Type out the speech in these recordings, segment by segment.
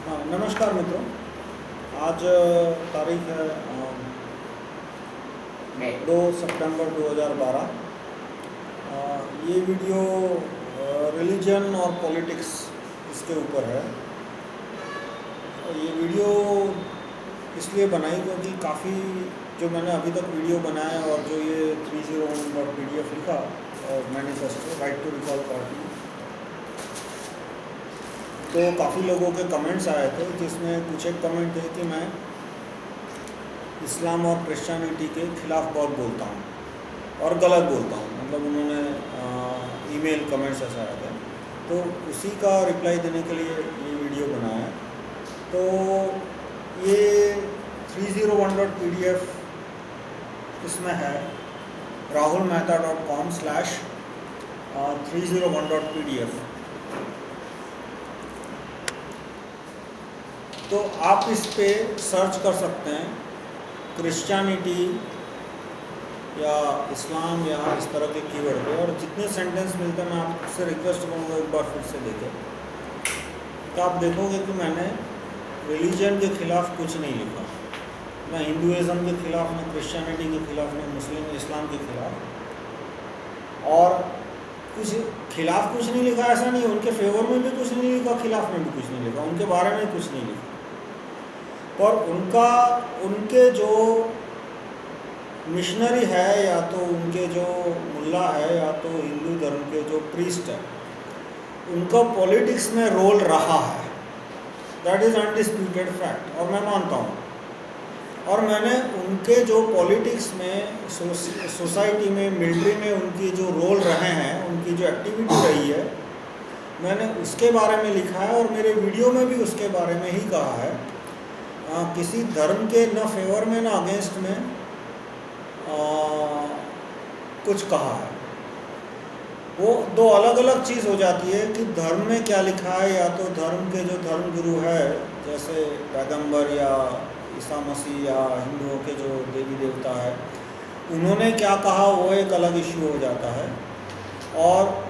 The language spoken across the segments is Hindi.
हाँ, नमस्कार मित्रों। आज तारीख है 2 सितंबर 2012। ये वीडियो रिलीजन और पॉलिटिक्स इसके ऊपर है। ये वीडियो इसलिए बनाई क्योंकि काफ़ी जो मैंने अभी तक वीडियो बनाया और जो ये 301.pdf लिखा और manifesto right to recall party, तो काफ़ी लोगों के कमेंट्स आए थे, जिसमें कुछ एक कमेंट थे कि मैं इस्लाम और क्रिश्चियनिटी के ख़िलाफ़ बहुत बोलता हूँ और गलत बोलता हूँ। मतलब उन्होंने ईमेल कमेंट्स ऐसा आया था, तो उसी का रिप्लाई देने के लिए ये वीडियो बनाया। तो ये 301.pdf इसमें है rahulmehta.com/301.pdf। तो आप इस पे सर्च कर सकते हैं क्रिश्चियनिटी या इस्लाम या इस तरह के कीवर्ड पे, और जितने सेंटेंस मिलते हैं मैं आपसे रिक्वेस्ट करूँगा एक बार फिर से देखें। तो आप देखोगे कि मैंने रिलीजन के ख़िलाफ़ कुछ नहीं लिखा, ना हिंदुज़म के ख़िलाफ़, ना क्रिश्चियनिटी के ख़िलाफ़, ना मुस्लिम इस्लाम के ख़िलाफ़। और कुछ खिलाफ़ कुछ नहीं लिखा ऐसा नहीं, उनके फेवर में भी कुछ नहीं लिखा, खिलाफ़ में भी कुछ नहीं लिखा, उनके बारे में कुछ नहीं लिखा। पर उनके जो मिशनरी है या तो उनके जो मुल्ला है या तो हिंदू धर्म के जो प्रीस्ट है, उनका पॉलिटिक्स में रोल रहा है। दैट इज़ अनडिस्प्यूटेड फैक्ट, और मैं मानता हूँ। और मैंने उनके जो पॉलिटिक्स में, सोसाइटी में, मिलिट्री में उनकी जो रोल रहे हैं, उनकी जो एक्टिविटी रही है, मैंने उसके बारे में लिखा है और मेरे वीडियो में भी उसके बारे में ही कहा है। किसी धर्म के न फेवर में न अगेंस्ट में कुछ कहा है। वो दो अलग अलग चीज़ हो जाती है कि धर्म में क्या लिखा है, या तो धर्म के जो धर्म गुरु है जैसे पैगंबर या ईसा मसीह या हिंदुओं के जो देवी देवता है, उन्होंने क्या कहा वो एक अलग इश्यू हो जाता है। और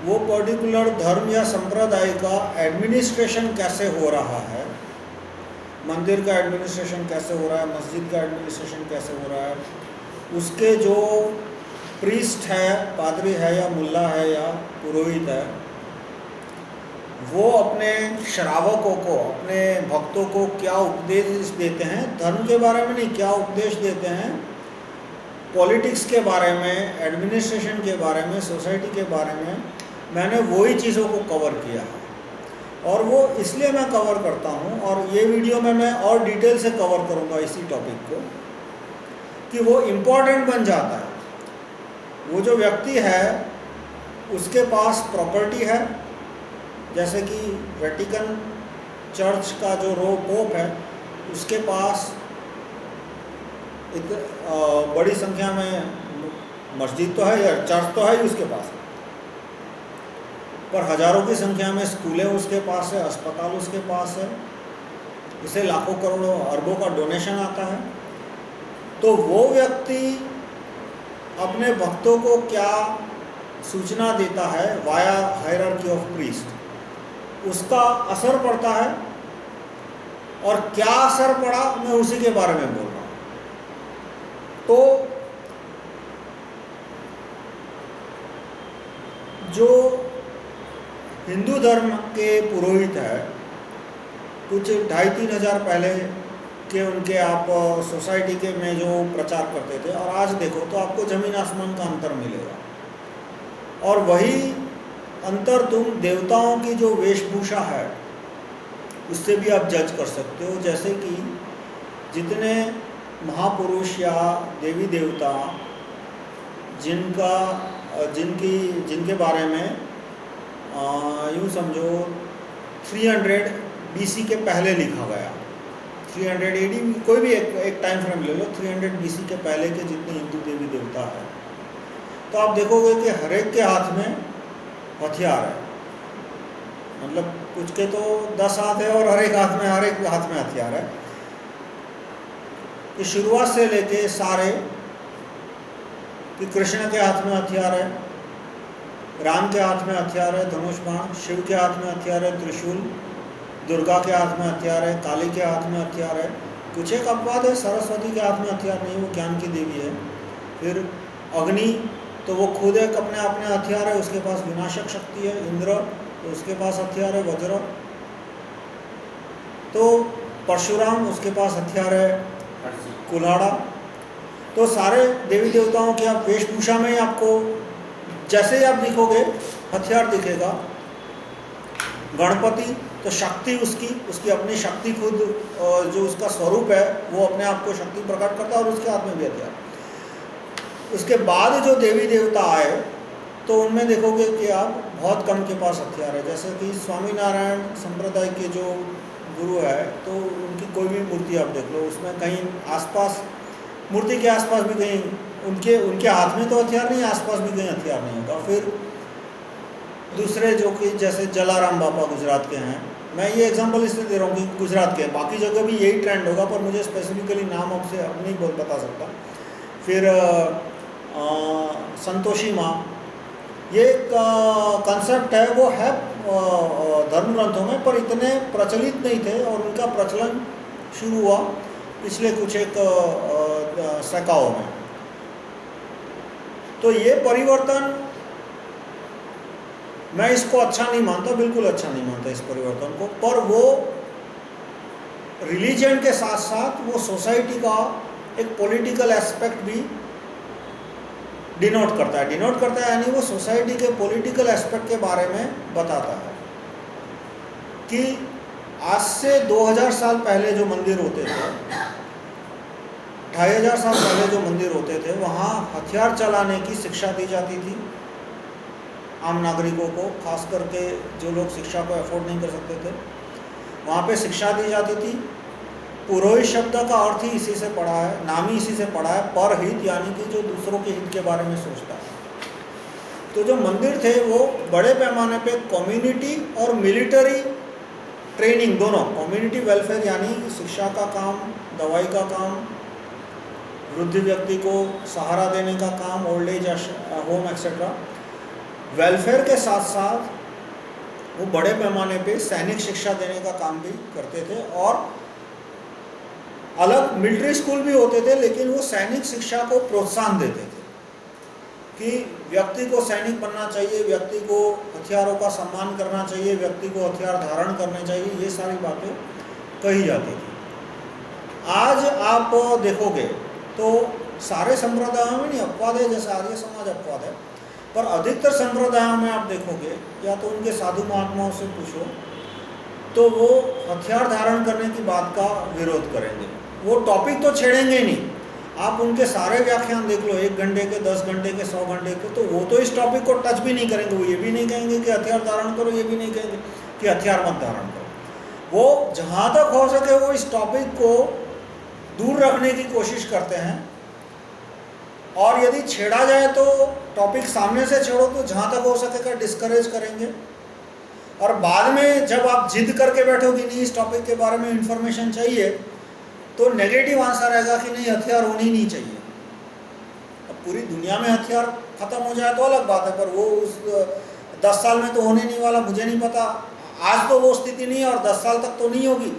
वो पर्टिकुलर धर्म या संप्रदाय का एडमिनिस्ट्रेशन कैसे हो रहा है, मंदिर का एडमिनिस्ट्रेशन कैसे हो रहा है, मस्जिद का एडमिनिस्ट्रेशन कैसे हो रहा है, उसके जो प्रीस्ट है, पादरी है या मुल्ला है या पुरोहित है, वो अपने श्रावकों को, अपने भक्तों को क्या उपदेश देते हैं, धर्म के बारे में नहीं, क्या उपदेश देते हैं, पॉलिटिक्स के बारे में, एडमिनिस्ट्रेशन के बारे में, सोसाइटी के बारे में, मैंने वही चीज़ों को कवर किया है। और वो इसलिए मैं कवर करता हूँ, और ये वीडियो में मैं और डिटेल से कवर करूँगा इसी टॉपिक को, कि वो इम्पोर्टेंट बन जाता है। वो जो व्यक्ति है उसके पास प्रॉपर्टी है, जैसे कि वेटिकन चर्च का जो पोप है, उसके पास एक बड़ी संख्या में मस्जिद तो है या चर्च तो है ही उसके पास, पर हज़ारों की संख्या में स्कूलें उसके पास है, अस्पताल उसके पास है, इसे लाखों करोड़ों अरबों का डोनेशन आता है। तो वो व्यक्ति अपने भक्तों को क्या सूचना देता है वाया हायरार्की ऑफ प्रीस्ट, उसका असर पड़ता है। और क्या असर पड़ा मैं उसी के बारे में बोल रहा हूँ। तो जो हिंदू धर्म के पुरोहित है, कुछ 2,500-3 हज़ार पहले के उनके आप सोसाइटी के में जो प्रचार करते थे, और आज देखो तो आपको ज़मीन आसमान का अंतर मिलेगा। और वही अंतर तुम देवताओं की जो वेशभूषा है उससे भी आप जज कर सकते हो। जैसे कि जितने महापुरुष या देवी देवता जिनके बारे में यूँ समझो 300 BC के पहले लिखा गया, 300 AD, कोई भी एक टाइम फ्रेम ले लो, 300 BC के पहले के जितने हिंदू देवी देवता है, तो आप देखोगे कि हर एक के हाथ में हथियार है। मतलब कुछ के तो 10 हाथ है और हर एक हाथ में हथियार है। कि शुरुआत से लेके सारे, कि कृष्ण के हाथ में हथियार है, राम के हाथ में हथियार है धनुष बाण, शिव के हाथ में हथियार है त्रिशूल, दुर्गा के हाथ में हथियार है, काली के हाथ में हथियार है। कुछ एक अपवाद है, सरस्वती के हाथ में हथियार नहीं, वो ज्ञान की देवी है। फिर अग्नि तो वो खुद एक अपने अपने हथियार है, उसके पास विनाशक शक्ति है। इंद्र तो उसके पास हथियार है वज्र। तो परशुराम उसके पास हथियार है कुल्हाड़ा। तो सारे देवी देवताओं की आप वेशभूषा में ही आपको जैसे ही आप दिखोगे हथियार दिखेगा। गणपति तो शक्ति उसकी अपनी शक्ति खुद, जो उसका स्वरूप है वो अपने आप को शक्ति प्रकट करता है और उसके हाथ में भी हथियार। उसके बाद जो देवी देवता आए तो उनमें देखोगे कि आप बहुत कम के पास हथियार है। जैसे कि स्वामीनारायण संप्रदाय के जो गुरु है तो उनकी कोई भी मूर्ति आप देख लो, उसमें कहीं आसपास मूर्ति के आसपास भी कहीं उनके हाथ में तो हथियार नहीं, आसपास भी कहीं हथियार नहीं होगा। फिर दूसरे जो कि जैसे जलाराम बापा गुजरात के हैं, मैं ये एग्जांपल इसलिए दे रहा हूँ कि गुजरात के, बाकी जगह भी यही ट्रेंड होगा पर मुझे स्पेसिफिकली नाम आपसे अब नहीं बता सकता। फिर संतोषी माँ, ये कंसेप्ट है, वो है धर्म ग्रंथों में पर इतने प्रचलित नहीं थे और उनका प्रचलन शुरू हुआ पिछले कुछ एक सैकाओं में। तो ये परिवर्तन मैं इसको अच्छा नहीं मानता, बिल्कुल अच्छा नहीं मानता इस परिवर्तन को। पर वो रिलीजन के साथ साथ वो सोसाइटी का एक पॉलिटिकल एस्पेक्ट भी डिनोट करता है यानी वो सोसाइटी के पॉलिटिकल एस्पेक्ट के बारे में बताता है कि आज से 2000 साल पहले जो मंदिर होते थे, 2500 साल पहले जो मंदिर होते थे, वहाँ हथियार चलाने की शिक्षा दी जाती थी आम नागरिकों को, खास करके जो लोग शिक्षा को अफोर्ड नहीं कर सकते थे, वहाँ पे शिक्षा दी जाती थी। पुरोहित शब्द का अर्थ ही इसी से पढ़ा है, नाम ही इसी से पढ़ा है, परहित यानी कि जो दूसरों के हित के बारे में सोचता है। तो जो मंदिर थे वो बड़े पैमाने पे कम्युनिटी और मिलिट्री ट्रेनिंग दोनों, कम्युनिटी वेलफेयर यानी शिक्षा का काम, दवाई का काम, वृद्ध व्यक्ति को सहारा देने का काम, old age home etcetera, welfare के साथ साथ वो बड़े पैमाने पे सैनिक शिक्षा देने का काम भी करते थे। और अलग मिलिट्री स्कूल भी होते थे, लेकिन वो सैनिक शिक्षा को प्रोत्साहन देते थे कि व्यक्ति को सैनिक बनना चाहिए, व्यक्ति को हथियारों का सम्मान करना चाहिए, व्यक्ति को हथियार धारण करने चाहिए, ये सारी बातें कही जाती थी। आज आप देखोगे तो सारे संप्रदायों में नहीं, अपवाद है, जैसे आर्य समाज अपवाद है, पर अधिकतर संप्रदायों में आप देखोगे या तो उनके साधु महात्माओं से पूछो तो वो हथियार धारण करने की बात का विरोध करेंगे, वो टॉपिक तो छेड़ेंगे ही नहीं। आप उनके सारे व्याख्यान देख लो, 1 घंटे के, 10 घंटे के, 100 घंटे के, तो वो तो इस टॉपिक को टच भी नहीं करेंगे। वो ये भी नहीं कहेंगे कि हथियार धारण करो, ये भी नहीं कहेंगे कि हथियार मत धारण करो। वो जहाँ तक हो सके वो इस टॉपिक को दूर रखने की कोशिश करते हैं, और यदि छेड़ा जाए तो टॉपिक सामने से छेड़ो तो जहाँ तक हो सकेगा डिस्करेज करेंगे। और बाद में जब आप जिद करके बैठोगे नहीं इस टॉपिक के बारे में इंफॉर्मेशन चाहिए, तो नेगेटिव आंसर आएगा कि नहीं हथियार होने ही नहीं चाहिए। अब पूरी दुनिया में हथियार खत्म हो जाए तो अलग बात है, पर वो उस 10 साल में तो होने नहीं वाला, मुझे नहीं पता। आज तो वो स्थिति नहीं है और 10 साल तक तो नहीं होगी,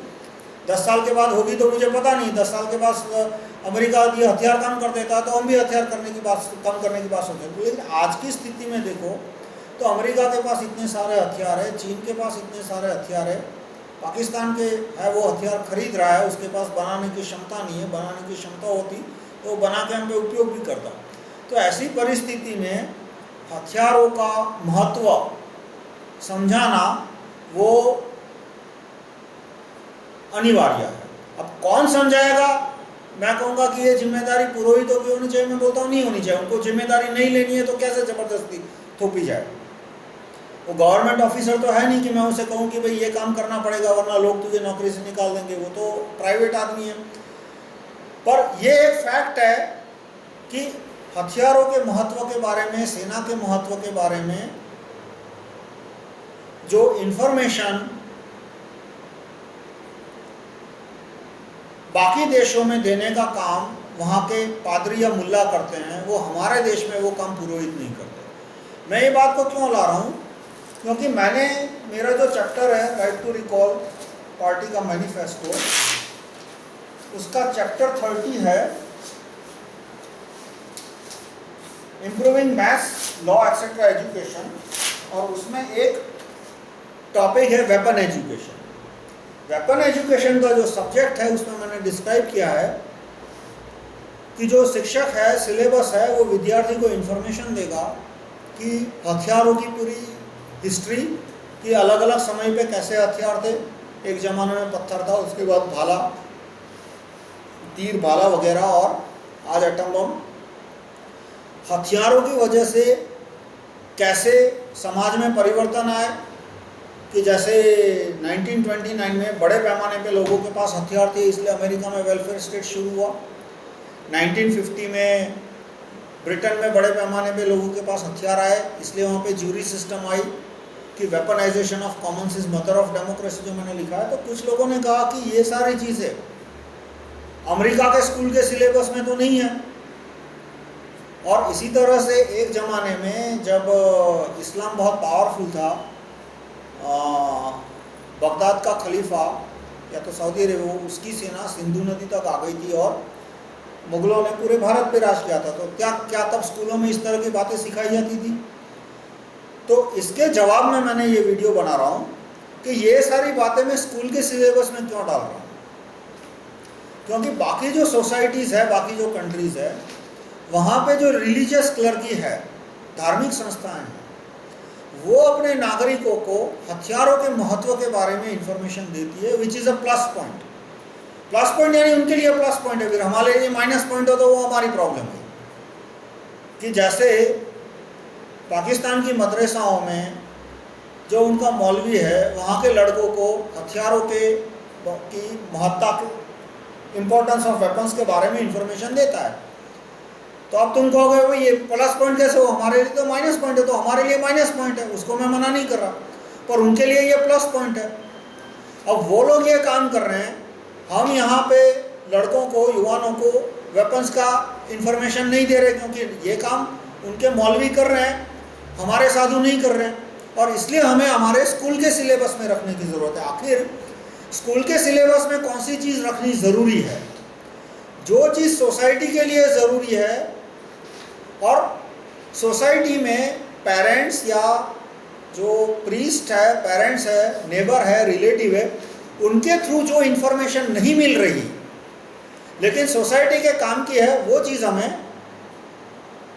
10 साल के बाद होगी तो मुझे पता नहीं। 10 साल के बाद अमेरिका ये हथियार कम कर देता है तो हम भी हथियार कम करने की बात सोचते हैं। लेकिन आज की स्थिति में देखो तो अमेरिका के पास इतने सारे हथियार है, चीन के पास इतने सारे हथियार है, पाकिस्तान के है वो हथियार खरीद रहा है, उसके पास बनाने की क्षमता नहीं है, बनाने की क्षमता होती तो वो बना के हम पे उपयोग भी करता। तो ऐसी परिस्थिति में हथियारों का महत्व समझाना वो अनिवार्य है। अब कौन समझाएगा? मैं कहूँगा कि ये जिम्मेदारी पुरोहितों की होनी चाहिए, मैं बोलता हूँ नहीं होनी चाहिए। उनको जिम्मेदारी नहीं लेनी है तो कैसे ज़बरदस्ती थोपी जाए? वो गवर्नमेंट ऑफिसर तो है नहीं कि मैं उसे कहूँ कि भाई ये काम करना पड़ेगा वरना लोग तुझे नौकरी से निकाल देंगे, वो तो प्राइवेट आदमी है। पर ये एक फैक्ट है कि हथियारों के महत्व के बारे में, सेना के महत्व के बारे में जो इंफॉर्मेशन बाकी देशों में देने का काम वहाँ के पादरी या मुल्ला करते हैं, वो हमारे देश में वो काम पुरोहित नहीं करते। मैं ये बात को क्यों ला रहा हूँ? क्योंकि मेरा जो चैप्टर है राइट टू रिकॉल, पार्टी का मैनिफेस्टो, उसका चैप्टर 30 है improving maths, law etcetera education, और उसमें एक टॉपिक है वेपन एजुकेशन। वेपन एजुकेशन का जो सब्जेक्ट है उसमें मैंने डिस्क्राइब किया है कि जो शिक्षक है, सिलेबस है, वो विद्यार्थी को इन्फॉर्मेशन देगा कि हथियारों की पूरी हिस्ट्री, कि अलग अलग समय पे कैसे हथियार थे। एक ज़माने में पत्थर था, उसके बाद भाला, तीर भाला वगैरह, और आज एटम बम। हथियारों की वजह से कैसे समाज में परिवर्तन आए, कि जैसे 1929 में बड़े पैमाने पे लोगों के पास हथियार थे, इसलिए अमेरिका में वेलफेयर स्टेट शुरू हुआ। 1950 में ब्रिटेन में बड़े पैमाने पे लोगों के पास हथियार आए, इसलिए वहाँ पे ज्यूरी सिस्टम आई कि weaponisation of Commons is mother of democracy, जो मैंने लिखा है। तो कुछ लोगों ने कहा कि ये सारी चीज़ें अमेरिका के स्कूल के सिलेबस में तो नहीं है। और इसी तरह से एक ज़माने में जब इस्लाम बहुत पावरफुल था, बगदाद का खलीफा या तो सऊदी अरेबिया, उसकी सेना सिंधु नदी तक आ गई थी और मुगलों ने पूरे भारत पे राज किया था। तो क्या तब स्कूलों में इस तरह की बातें सिखाई जाती थी? तो इसके जवाब में मैंने ये वीडियो बना रहा हूँ कि ये सारी बातें मैं स्कूल के सिलेबस में क्यों डाल रहा हूँ, क्योंकि बाकी जो सोसाइटीज़ है, बाकी जो कंट्रीज़ है, वहाँ पे जो रिलीजियस क्लर्की है, धार्मिक संस्थाएं हैं, वो अपने नागरिकों को हथियारों के महत्व के बारे में इंफॉर्मेशन देती है, which is a plus point. Plus point यानी उनके लिए प्लस पॉइंट है, फिर हमारे लिए माइनस पॉइंट हो तो वो हमारी प्रॉब्लम है। कि जैसे पाकिस्तान की मदरसाओं में जो उनका मौलवी है, वहाँ के लड़कों को हथियारों की महत्ता, इम्पोर्टेंस ऑफ वेपन्स के बारे में इंफॉर्मेशन देता है। तो अब तुम कहोगे भाई ये प्लस पॉइंट कैसे हो, हमारे लिए तो माइनस पॉइंट है। तो हमारे लिए माइनस पॉइंट है, उसको मैं मना नहीं कर रहा, पर उनके लिए ये प्लस पॉइंट है। अब वो लोग ये काम कर रहे हैं, हम यहाँ पे लड़कों को, युवाओं को वेपन्स का इंफॉर्मेशन नहीं दे रहे, क्योंकि ये काम उनके मौलवी कर रहे हैं, हमारे साधु नहीं कर रहे हैं। और इसलिए हमें हमारे स्कूल के सिलेबस में रखने की ज़रूरत है। आखिर स्कूल के सिलेबस में कौन सी चीज़ रखनी ज़रूरी है? जो चीज़ सोसाइटी के लिए ज़रूरी है, और सोसाइटी में पेरेंट्स या जो प्रीस्ट है, पेरेंट्स है, नेबर है, रिलेटिव है, उनके थ्रू जो इन्फॉर्मेशन नहीं मिल रही लेकिन सोसाइटी के काम की है, वो चीज़ हमें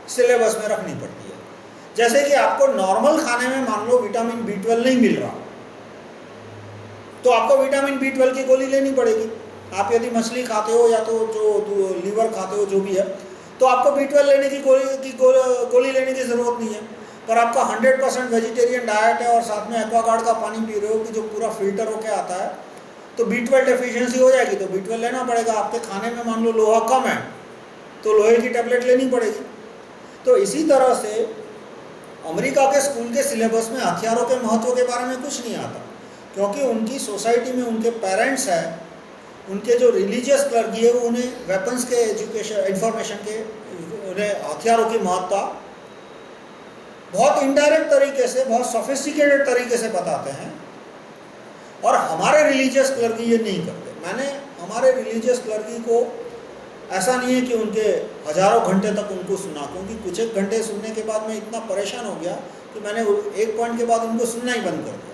सिलेबस में रखनी पड़ती है। जैसे कि आपको नॉर्मल खाने में मान लो विटामिन B12 नहीं मिल रहा, तो आपको विटामिन B12 की गोली लेनी पड़ेगी। आप यदि मछली खाते हो या तो जो लीवर खाते हो, जो भी है, तो आपको B12 लेने की गोली लेने की ज़रूरत नहीं है। पर आपका 100% वेजिटेरियन डाइट है और साथ में एक्वागार्ड का पानी पी रहे हो कि जो पूरा फिल्टर होके आता है, तो B12 डेफिशिएंसी हो जाएगी, तो B12 लेना पड़ेगा। आपके खाने में मान लो लोहा कम है, तो लोहे की टेबलेट लेनी पड़ेगी। तो इसी तरह से अमेरिका के स्कूल के सिलेबस में हथियारों के महत्व के बारे में कुछ नहीं आता, क्योंकि उनकी सोसाइटी में उनके पेरेंट्स हैं, उनके जो रिलीजियस क्लर्की है, वो उन्हें वेपन्स के एजुकेशन, इंफॉर्मेशन के, उन्हें हथियारों की महत्ता बहुत इनडायरेक्ट तरीके से, बहुत सोफिस्टिकेटेड तरीके से बताते हैं। और हमारे रिलीजियस क्लर्की ये नहीं करते। मैंने हमारे रिलीजियस क्लर्की को, ऐसा नहीं है कि उनके हज़ारों घंटे तक उनको सुना, क्योंकि कुछ एक घंटे सुनने के बाद मैं इतना परेशान हो गया कि मैंने एक पॉइंट के बाद उनको सुनना ही बंद कर दिया।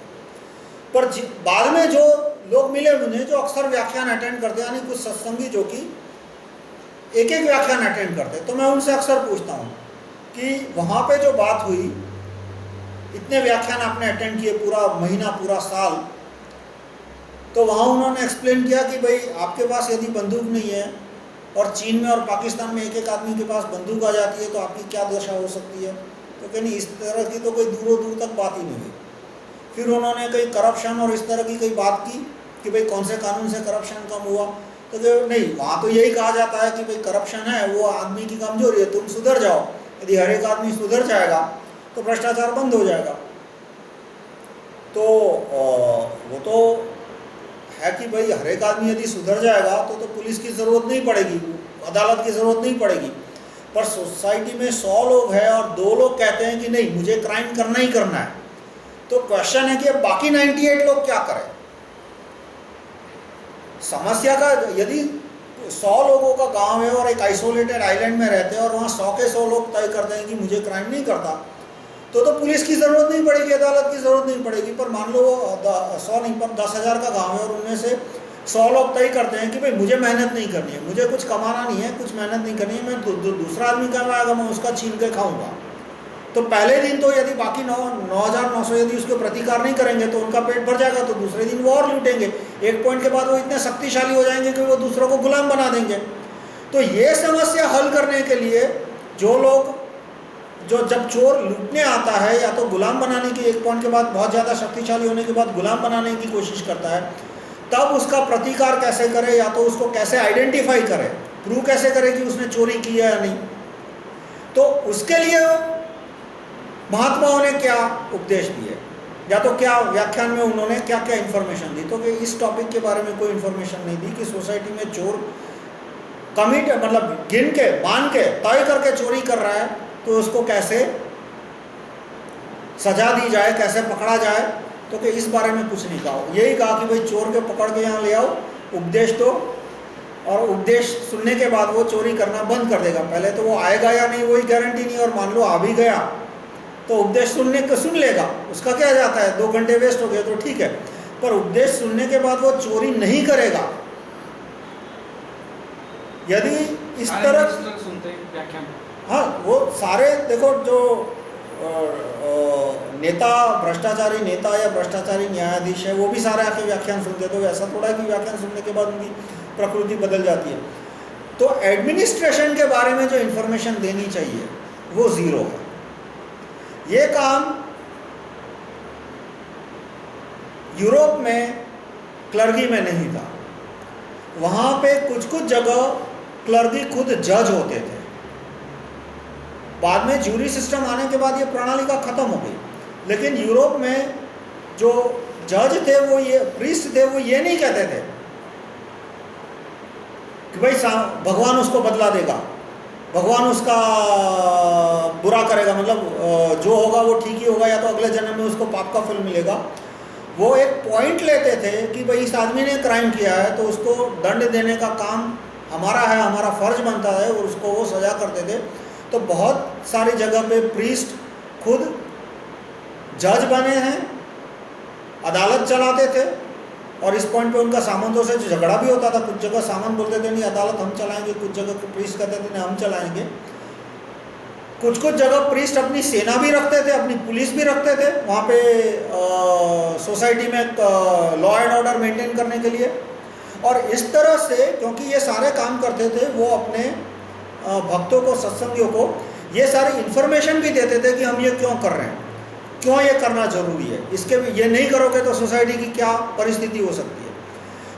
पर बाद में जो लोग मिले मुझे, जो अक्सर व्याख्यान अटेंड करते हैं, यानी कुछ सत्संगी जो कि एक एक व्याख्यान अटेंड करते, तो मैं उनसे अक्सर पूछता हूँ कि वहाँ पे जो बात हुई, इतने व्याख्यान आपने अटेंड किए, पूरा महीना, पूरा साल, तो वहाँ उन्होंने एक्सप्लेन किया कि भाई आपके पास यदि बंदूक नहीं है और चीन में और पाकिस्तान में एक एक आदमी के पास बंदूक आ जाती है, तो आपकी क्या दशा हो सकती है? तो कहीं इस तरह की तो कोई दूर दूर तक बात ही नहीं हुई। फिर उन्होंने कहीं करप्शन और इस तरह की कई बात की कि भाई कौन से कानून से करप्शन कम हुआ, तो नहीं, वहाँ तो यही कहा जाता है कि भाई करप्शन है, वो आदमी की कमजोरी है, तुम सुधर जाओ। यदि हर एक आदमी सुधर जाएगा तो भ्रष्टाचार बंद हो जाएगा। तो वो तो है कि भाई हर एक आदमी यदि सुधर जाएगा तो पुलिस की ज़रूरत नहीं पड़ेगी, अदालत की ज़रूरत नहीं पड़ेगी। पर सोसाइटी में 100 लोग हैं और 2 लोग कहते हैं कि नहीं, मुझे क्राइम करना ही करना है, तो क्वेश्चन है कि अब बाकी 98 लोग क्या करें? समस्या का, यदि 100 लोगों का गांव है और एक आइसोलेटेड आइलैंड में रहते हैं और वहाँ 100 के 100 लोग तय करते हैं कि मुझे क्राइम नहीं करता, तो पुलिस की ज़रूरत नहीं पड़ेगी, अदालत की ज़रूरत नहीं पड़ेगी। पर मान लो 100 नहीं पर 10,000 का गांव है और उनमें से 100 लोग तय करते हैं कि भाई मुझे मेहनत नहीं करनी है, मुझे कुछ कमाना नहीं है, कुछ मेहनत नहीं करनी है, मैं दूसरा आदमी कमाएगा मैं उसका छीन के खाऊंगा। तो पहले दिन तो यदि बाकी 9,900 यदि उसको प्रतिकार नहीं करेंगे तो उनका पेट भर जाएगा, तो दूसरे दिन वो और लूटेंगे। एक पॉइंट के बाद वो इतने शक्तिशाली हो जाएंगे कि वो दूसरों को गुलाम बना देंगे। तो ये समस्या हल करने के लिए जब चोर लूटने आता है या तो गुलाम बनाने की, एक पॉइंट के बाद बहुत ज़्यादा शक्तिशाली होने के बाद गुलाम बनाने की कोशिश करता है, तब उसका प्रतिकार कैसे करे, या तो उसको कैसे आइडेंटिफाई करे, प्रूव कैसे करे कि उसने चोरी की है या नहीं। तो उसके लिए महात्माओं ने क्या उपदेश दिए, या तो क्या व्याख्यान में उन्होंने क्या क्या इन्फॉर्मेशन दी। तो कि इस टॉपिक के बारे में कोई इन्फॉर्मेशन नहीं दी कि सोसाइटी में चोर कमिट मतलब गिन के बांध के तय करके चोरी कर रहा है तो उसको कैसे सजा दी जाए, कैसे पकड़ा जाए। तो कि इस बारे में कुछ नहीं कहा, यही कहा कि भाई चोर के पकड़ के यहाँ ले आओ, उपदेश दो, और उपदेश सुनने के बाद वो चोरी करना बंद कर देगा। पहले तो वो आएगा या नहीं वही गारंटी नहीं, और मान लो आ भी गया तो उपदेश सुन लेगा, उसका क्या जाता है, 2 घंटे वेस्ट हो गए तो ठीक है, पर उपदेश सुनने के बाद वो चोरी नहीं करेगा। यदि इस तरह सुनते हैं व्याख्यान, हाँ वो सारे देखो जो नेता भ्रष्टाचारी नेता या भ्रष्टाचारी न्यायाधीश है वो भी सारे आके व्याख्यान सुनते, तो ऐसा थोड़ा है कि व्याख्यान सुनने के बाद उनकी प्रकृति बदल जाती है। तो एडमिनिस्ट्रेशन के बारे में जो इन्फॉर्मेशन देनी चाहिए वो ज़ीरो है। ये काम यूरोप में क्लर्गी में नहीं था, वहाँ पे कुछ जगह क्लर्गी खुद जज होते थे। बाद में ज्यूरी सिस्टम आने के बाद ये प्रणाली का खत्म हो गई, लेकिन यूरोप में जो जज थे वो ये प्रीस्ट थे, वो ये नहीं कहते थे कि भाई भगवान उसको बदला देगा, भगवान उसका बुरा करेगा, मतलब जो होगा वो ठीक ही होगा या तो अगले जन्म में उसको पाप का फल मिलेगा। वो एक पॉइंट लेते थे कि भाई इस आदमी ने क्राइम किया है तो उसको दंड देने का काम हमारा है, हमारा फर्ज बनता है, और उसको वो सजा करते थे। तो बहुत सारी जगह पे प्रीस्ट खुद जज बने हैं, अदालत चलाते थे, और इस पॉइंट पे उनका सामंतों से झगड़ा भी होता था। कुछ जगह सामंत बोलते थे नहीं अदालत हम चलाएंगे, कुछ जगह प्रीस्ट कहते थे नहीं हम चलाएंगे। कुछ जगह प्रीस्ट अपनी सेना भी रखते थे, अपनी पुलिस भी रखते थे वहाँ पे सोसाइटी में लॉ एंड ऑर्डर मेंटेन करने के लिए। और इस तरह से क्योंकि ये सारे काम करते थे, वो अपने भक्तों को, सत्संगियों को ये सारी इन्फॉर्मेशन भी देते थे कि हम ये क्यों कर रहे हैं, क्यों ये करना जरूरी है, इसके ये नहीं करोगे तो सोसाइटी की क्या परिस्थिति हो सकती है।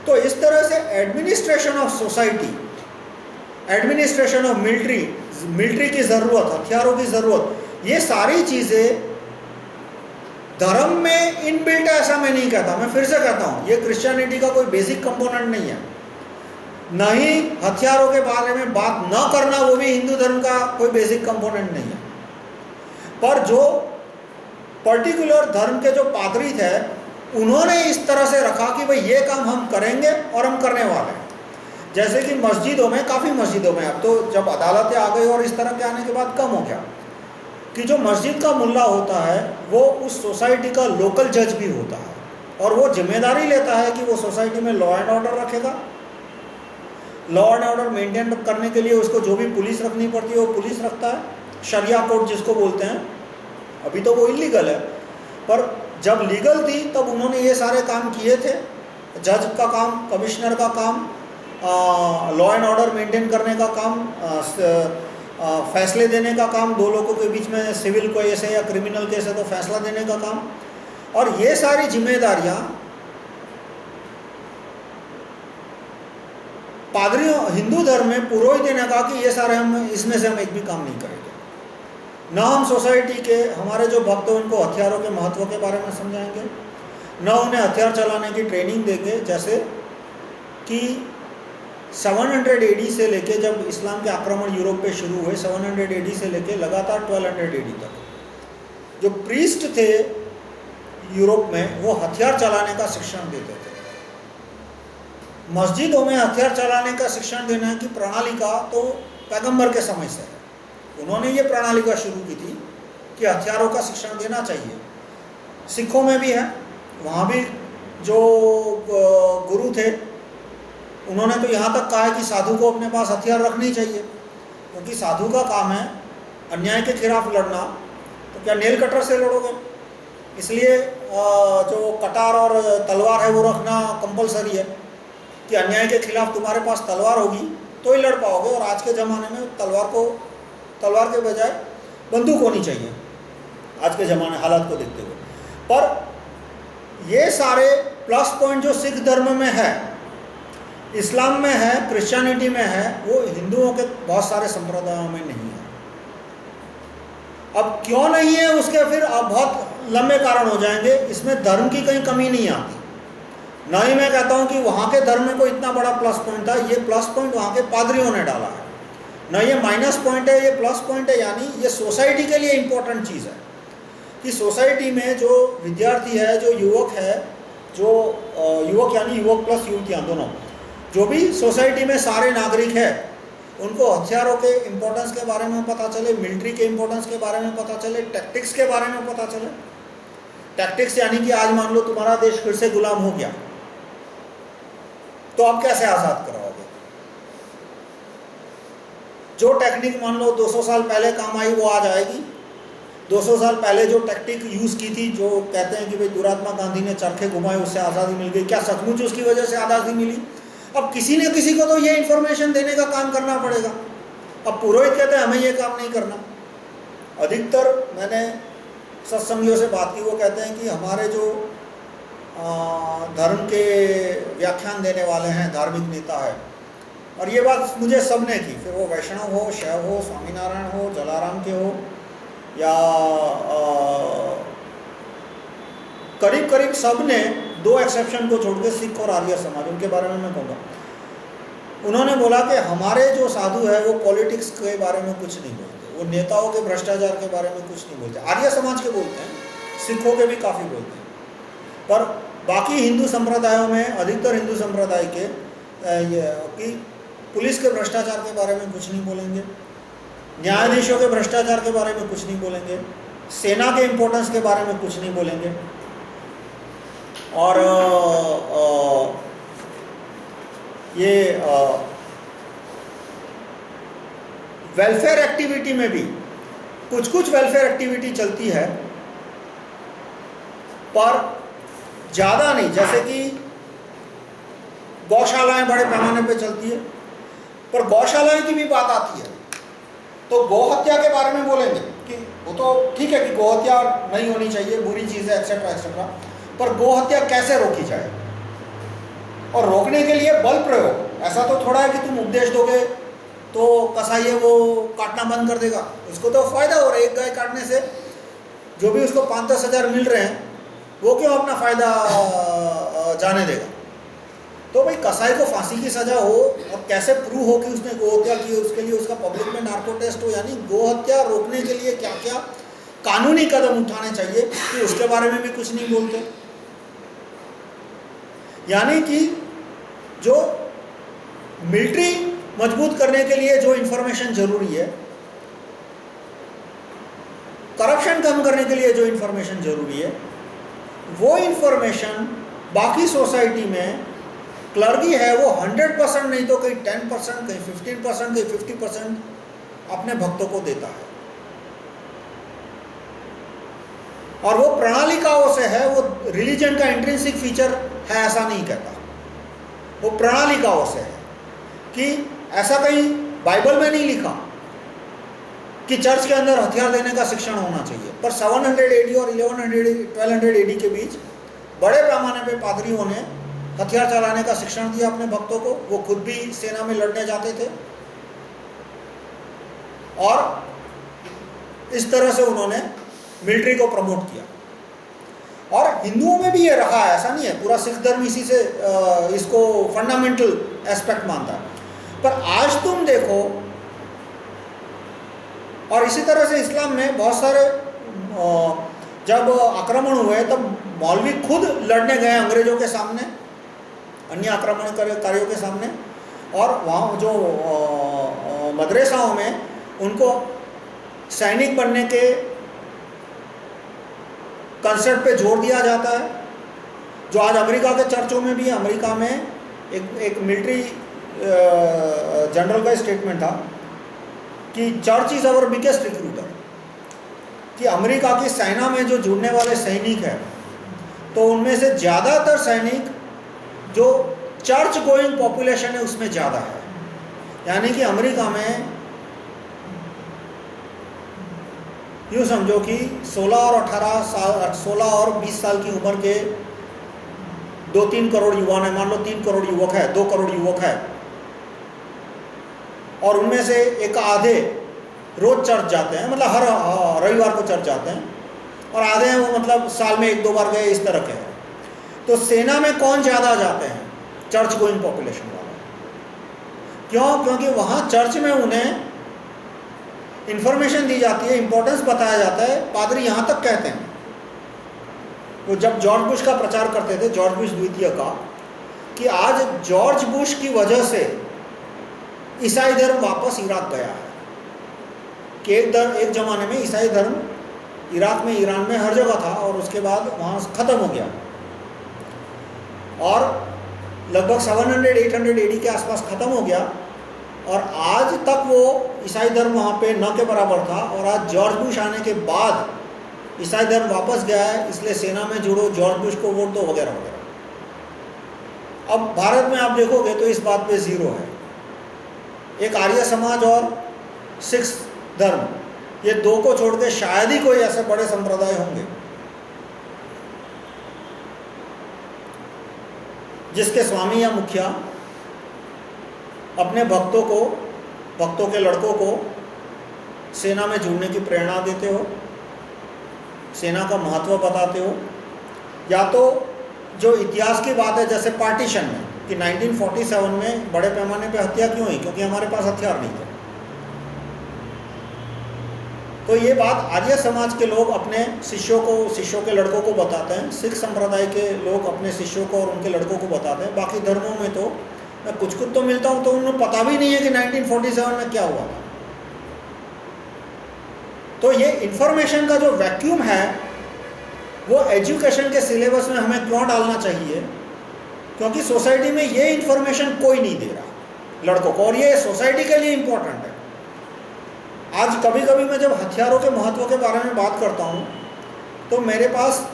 तो इस तरह से administration of society, administration of military की ज़रूरत, हथियारों की ज़रूरत, ये सारी चीज़ें धर्म में इनबिल्ट है ऐसा मैं नहीं कहता। मैं फिर से कहता हूँ ये क्रिश्चियनिटी का कोई बेसिक कंपोनेंट नहीं है, न ही हथियारों के बारे में बात न करना वो भी हिंदू धर्म का कोई बेसिक कंपोनेंट नहीं है। पर जो पर्टिकुलर धर्म के जो पादरी थे उन्होंने इस तरह से रखा कि भाई ये काम हम करेंगे और हम करने वाले हैं। जैसे कि मस्जिदों में, काफ़ी मस्जिदों में अब तो जब अदालतें आ गई और इस तरह के आने के बाद कम हो गया कि जो मस्जिद का मुल्ला होता है वो उस सोसाइटी का लोकल जज भी होता है, और वो जिम्मेदारी लेता है कि वो सोसाइटी में लॉ एंड ऑर्डर रखेगा। लॉ एंड ऑर्डर मेंटेन करने के लिए उसको जो भी पुलिस रखनी पड़ती है वो पुलिस रखता है, शरिया कोर्ट जिसको बोलते हैं। अभी तो वो इलीगल है, पर जब लीगल थी तब उन्होंने ये सारे काम किए थे। जज का काम, कमिश्नर का काम, लॉ एंड ऑर्डर मेंटेन करने का काम, फैसले देने का काम, दो लोगों के बीच में सिविल केस है या क्रिमिनल केस है तो फैसला देने का काम, और ये सारी जिम्मेदारियां पादरियों, हिंदू धर्म में पुरोहित ने कहा कि ये सारे हम इसमें से हम एक भी काम नहीं करेंगे। न हम सोसाइटी के हमारे जो भक्त हैं उनको हथियारों के महत्व के बारे में समझाएंगे, न उन्हें हथियार चलाने की ट्रेनिंग देंगे। जैसे कि 700 AD से लेके जब इस्लाम के आक्रमण यूरोप पे शुरू हुए, 700 AD से लेके लगातार 1200 AD तक जो प्रीस्ट थे यूरोप में वो हथियार चलाने का शिक्षण देते थे। मस्जिदों में हथियार चलाने का शिक्षण देने की प्रणाली का तो पैगंबर के समय से है। उन्होंने ये प्रणालिका शुरू की थी कि हथियारों का शिक्षण देना चाहिए। सिखों में भी है, वहाँ भी जो गुरु थे उन्होंने तो यहाँ तक कहा है कि साधु को अपने पास हथियार रखने चाहिए, क्योंकि साधु का काम है अन्याय के खिलाफ लड़ना। तो क्या नेल कटर से लड़ोगे? इसलिए जो कटार और तलवार है वो रखना कंपलसरी है कि अन्याय के खिलाफ तुम्हारे पास तलवार होगी तो ही लड़ पाओगे। और आज के ज़माने में तलवार के बजाय बंदूक होनी चाहिए, आज के ज़माने हालात को देखते हुए। पर ये सारे प्लस पॉइंट जो सिख धर्म में है, इस्लाम में है, क्रिश्चियनिटी में है, वो हिंदुओं के बहुत सारे संप्रदायों में नहीं है। अब क्यों नहीं है उसके फिर अब बहुत लंबे कारण हो जाएंगे। इसमें धर्म की कहीं कमी नहीं आती, न ही मैं कहता हूं कि वहां के धर्म में कोई इतना बड़ा प्लस पॉइंट था। ये प्लस पॉइंट वहां के पादरियों ने डाला है, न ये माइनस पॉइंट है, ये प्लस पॉइंट है। यानी ये सोसाइटी के लिए इंपॉर्टेंट चीज़ है कि सोसाइटी में जो विद्यार्थी है, जो युवक है, जो युवक यानी युवक प्लस युवतियाँ दोनों, जो भी सोसाइटी में सारे नागरिक है, उनको हथियारों के इम्पोर्टेंस के बारे में पता चले, मिलिट्री के इम्पोर्टेंस के बारे में पता चले, टैक्टिक्स के बारे में पता चले। टैक्टिक्स यानी कि आज मान लो तुम्हारा देश फिर से गुलाम हो गया तो आप कैसे आज़ाद कराओगे? जो टेक्निक मान लो 200 साल पहले काम आई वो आज आएगी। 200 साल पहले जो टैक्टिक यूज़ की थी, जो कहते हैं कि भाई दुरात्मा गांधी ने चरखे घुमाए उससे आज़ादी मिल गई, क्या सचमुच उसकी वजह से आज़ादी मिली? अब किसी न किसी को तो ये इन्फॉर्मेशन देने का काम करना पड़ेगा। अब पुरोहित कहते हैं हमें ये काम नहीं करना। अधिकतर मैंने सत्संगियों से बात की, वो कहते हैं कि हमारे जो धर्म के व्याख्यान देने वाले हैं, धार्मिक नेता है, और ये बात मुझे सबने की, फिर वो वैष्णव हो, शैव हो, स्वामीनारायण हो, जलाराम के हो, या करीब करीब सब ने, दो एक्सेप्शन को छोड़ के सिख और आर्य समाज, उनके बारे में मैं कहूँगा, उन्होंने बोला कि हमारे जो साधु है वो पॉलिटिक्स के बारे में कुछ नहीं बोलते, वो नेताओं के भ्रष्टाचार के बारे में कुछ नहीं बोलते। आर्य समाज के बोलते हैं, सिखों के भी काफ़ी बोलते हैं, पर बाकी हिंदू संप्रदायों में, अधिकतर हिंदू संप्रदाय के कि पुलिस के भ्रष्टाचार के बारे में कुछ नहीं बोलेंगे, न्यायाधीशों के भ्रष्टाचार के बारे में कुछ नहीं बोलेंगे, सेना के इम्पोर्टेंस के बारे में कुछ नहीं बोलेंगे, और ये वेलफेयर एक्टिविटी में भी कुछ वेलफेयर एक्टिविटी चलती है, पर ज़्यादा नहीं। जैसे कि गौशालाएं बड़े पैमाने पे चलती है, पर गौशालाएं की भी बात आती है तो गौहत्या के बारे में बोलेंगे कि वो तो ठीक है कि गौहत्या नहीं होनी चाहिए, बुरी चीज़ है, एक्सेट्रा एक्सेट्रा, पर गौहत्या कैसे रोकी जाए, और रोकने के लिए बल प्रयोग। ऐसा तो थोड़ा है कि तुम उपदेश दोगे तो कसाई है वो काटना बंद कर देगा, उसको तो फायदा हो रहा है, एक गाय काटने से जो भी उसको 5-10 हज़ार मिल रहे हैं, वो क्यों अपना फायदा जाने देगा? तो भाई कसाई को फांसी की सजा हो, और कैसे प्रूव हो कि उसने गोहत्या की, उसके लिए उसका पब्लिक में नार्को टेस्ट हो। यानी गोहत्या रोकने के लिए क्या क्या कानूनी कदम उठाने चाहिए कि उसके बारे में भी कुछ नहीं बोलते। यानी कि जो मिलिट्री मजबूत करने के लिए जो इंफॉर्मेशन जरूरी है, करप्शन कम करने के लिए जो इंफॉर्मेशन जरूरी है, वो इंफॉर्मेशन बाकी सोसाइटी में क्लर्गी है वो 100% नहीं तो कहीं 10%, कहीं 15%, कहीं 50% अपने भक्तों को देता है। और वो प्रणालिकाओं से है, वो रिलीजन का इंट्रिंसिक फीचर है ऐसा नहीं कहता, वो प्रणालिकाओं से है। कि ऐसा कहीं बाइबल में नहीं लिखा कि चर्च के अंदर हथियार देने का शिक्षण होना चाहिए, पर 700 AD और 1200 AD के बीच बड़े पैमाने पे पादरियों ने हथियार चलाने का शिक्षण दिया अपने भक्तों को। वो खुद भी सेना में लड़ने जाते थे, और इस तरह से उन्होंने मिलिट्री को प्रमोट किया। और हिंदुओं में भी ये रहा है, ऐसा नहीं है, पूरा सिख धर्म इसी से इसको फंडामेंटल एस्पेक्ट मानता है। पर आज तुम देखो, और इसी तरह से इस्लाम में बहुत सारे जब आक्रमण हुए तब मौलवी खुद लड़ने गए अंग्रेजों के सामने। अन्य आक्रमणकारियों के सामने। और वहाँ जो मदरसाओं में उनको सैनिक बनने के कंसेप्ट पे जोर दिया जाता है, जो आज अमेरिका के चर्चों में भी। अमेरिका में एक मिलिट्री जनरल का स्टेटमेंट था कि church is our biggest recruiter, कि अमेरिका की सेना में जो जुड़ने वाले सैनिक हैं तो उनमें से ज़्यादातर सैनिक जो चर्च गोइंग पॉपुलेशन है उसमें ज़्यादा है। यानी कि अमेरिका में यूँ समझो कि 16 और 20 साल की उम्र के 2-3 करोड़ युवा हैं, मान लो 3 करोड़ युवक है, 2 करोड़ युवक है, और उनमें से एक आधे रोज चर्च जाते हैं, मतलब हर रविवार को चर्च जाते हैं, और आधे हैं वो मतलब साल में 1-2 बार गए, इस तरह के हैं। तो सेना में कौन ज़्यादा जाते हैं? चर्च गोइंग पॉपुलेशन वाला। क्यों? क्योंकि वहाँ चर्च में उन्हें इंफॉर्मेशन दी जाती है, इंपॉर्टेंस बताया जाता है। पादरी यहाँ तक कहते हैं, वो जब जॉर्ज बुश का प्रचार करते थे, जॉर्ज बुश द्वितीय का, कि आज जॉर्ज बुश की वजह से ईसाई धर्म वापस इराक गया है। कि एक ज़माने में ईसाई धर्म इराक में, ईरान में, हर जगह था, और उसके बाद वहाँ ख़त्म हो गया, और लगभग 700-800 AD के आसपास ख़त्म हो गया, और आज तक वो ईसाई धर्म वहाँ पे न के बराबर था। और आज जॉर्ज बुश आने के बाद ईसाई धर्म वापस गया है, इसलिए सेना में जुड़ो, जॉर्ज बुश को वोट दो, वगैरह वगैरह। अब भारत में आप देखोगे तो इस बात पे ज़ीरो है। एक आर्य समाज और सिख धर्म, ये दो को छोड़ के शायद ही कोई ऐसे बड़े संप्रदाय होंगे जिसके स्वामी या मुखिया अपने भक्तों के लड़कों को सेना में जुड़ने की प्रेरणा देते हो, सेना का महत्व बताते हो। या तो जो इतिहास की बात है, जैसे पार्टीशन में कि 1947 में बड़े पैमाने पे हत्या क्यों हुई? क्योंकि हमारे पास हथियार नहीं थे। तो ये बात आर्य समाज के लोग अपने शिष्यों के लड़कों को बताते हैं, सिख संप्रदाय के लोग अपने शिष्यों को और उनके लड़कों को बताते हैं। बाकी धर्मों में तो मैं कुछ तो मिलता हूँ तो उन्हें पता भी नहीं है कि 1947 में क्या हुआ था। तो ये इंफॉर्मेशन का जो वैक्यूम है वो एजुकेशन के सिलेबस में हमें क्यों डालना चाहिए? क्योंकि सोसाइटी में ये इंफॉर्मेशन कोई नहीं दे रहा लड़कों को, और ये सोसाइटी के लिए इम्पोर्टेंट है। आज कभी कभी मैं जब हथियारों के महत्व के बारे में बात करता हूँ तो मेरे पास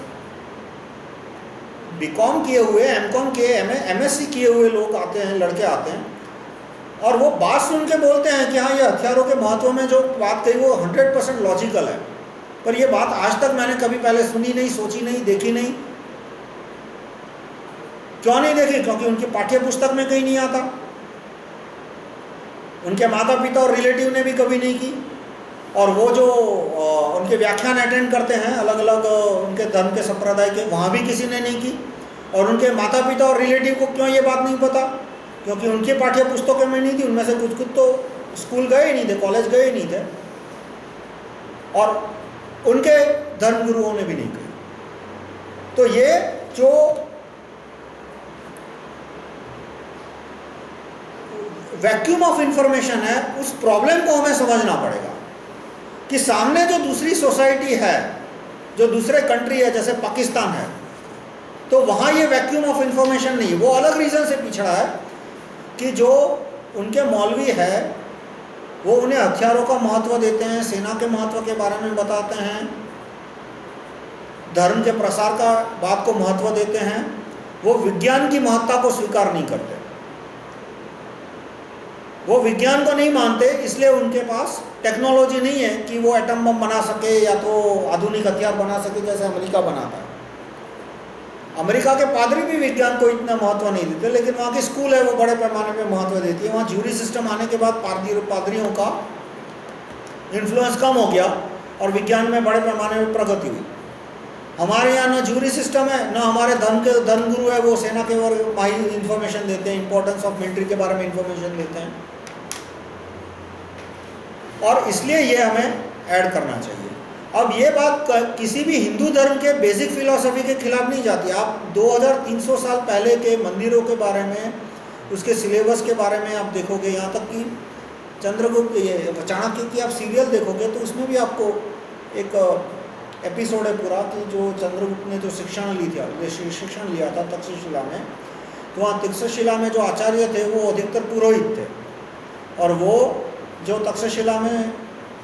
बीकॉम किए हुए, एमकॉम किए, एमएससी किए हुए लोग आते हैं, लड़के आते हैं, और वो बात सुन के बोलते हैं कि हाँ, ये हथियारों के महत्व में जो बात कही वो 100% लॉजिकल है, पर ये बात आज तक मैंने कभी पहले सुनी नहीं, सोची नहीं, देखी नहीं। क्यों नहीं देखी? क्योंकि उनकी पाठ्य पुस्तक में कहीं नहीं आता, उनके माता पिता और रिलेटिव ने भी कभी नहीं की, और वो जो उनके व्याख्यान अटेंड करते हैं अलग अलग उनके धर्म के संप्रदाय के, वहाँ भी किसी ने नहीं की। और उनके माता पिता और रिलेटिव को क्यों ये बात नहीं पता? क्योंकि उनके पाठ्य पुस्तकों में नहीं थी। उनमें से कुछ तो स्कूल गए ही नहीं थे, कॉलेज गए ही नहीं थे, और उनके धर्मगुरुओं ने भी नहीं कही। तो ये जो वैक्यूम ऑफ इंफॉर्मेशन है, उस प्रॉब्लम को हमें समझना पड़ेगा कि सामने जो दूसरी सोसाइटी है, जो दूसरे कंट्री है, जैसे पाकिस्तान है, तो वहाँ ये वैक्यूम ऑफ इंफॉर्मेशन नहीं है। वो अलग रीज़न से पिछड़ा है कि जो उनके मौलवी है वो उन्हें हथियारों का महत्व देते हैं, सेना के महत्व के बारे में बताते हैं, धर्म के प्रसार का बात को महत्व देते हैं। वो विज्ञान की महत्ता को स्वीकार नहीं करते, वो विज्ञान को नहीं मानते, इसलिए उनके पास टेक्नोलॉजी नहीं है कि वो एटम बम बना सके या तो आधुनिक हथियार बना सके जैसे अमेरिका बनाता है। अमेरिका के पादरी भी विज्ञान को इतना महत्व नहीं देते, लेकिन वहाँ की स्कूल है वो बड़े पैमाने पे महत्व देती है। वहाँ ज्यूरी सिस्टम आने के बाद पादरियों का इन्फ्लुएंस कम हो गया और विज्ञान में बड़े पैमाने पर प्रगति हुई। हमारे यहाँ ना ज्यूरी सिस्टम है, ना हमारे धर्मगुरु है वो सेना के और माही इंफॉर्मेशन देते हैं, इंपॉर्टेंस ऑफ मिलिट्री के बारे में इंफॉर्मेशन देते हैं, और इसलिए ये हमें ऐड करना चाहिए। अब ये बात किसी भी हिंदू धर्म के बेसिक फिलॉसफी के खिलाफ नहीं जाती। आप 2300 साल पहले के मंदिरों के बारे में, उसके सिलेबस के बारे में आप देखोगे, यहाँ तक कि चंद्रगुप्त ये चाणक्य की आप सीरियल देखोगे तो उसमें भी आपको एक एपिसोड है पूरा कि जो चंद्रगुप्त ने जो शिक्षण लिया था तक्षशिला में, तो वहाँ तक्षशिला में जो आचार्य थे वो अधिकतर पुरोहित थे, और वो जो तक्षशिला में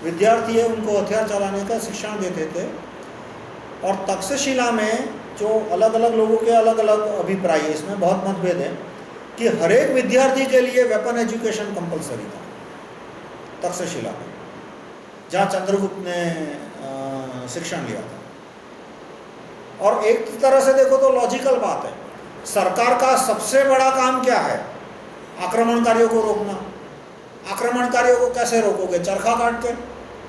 विद्यार्थी है उनको हथियार चलाने का शिक्षण देते थे। और तक्षशिला में जो अलग अलग लोगों के अलग अलग अभिप्राय है, इसमें बहुत मतभेद है कि हर एक विद्यार्थी के लिए वेपन एजुकेशन कंपलसरी था तक्षशिला में, जहाँ चंद्रगुप्त ने शिक्षण लिया था। और एक तरह से देखो तो लॉजिकल बात है, सरकार का सबसे बड़ा काम क्या है? आक्रमणकारियों को रोकना। आक्रमणकारियों को कैसे रोकोगे? चरखा काट के।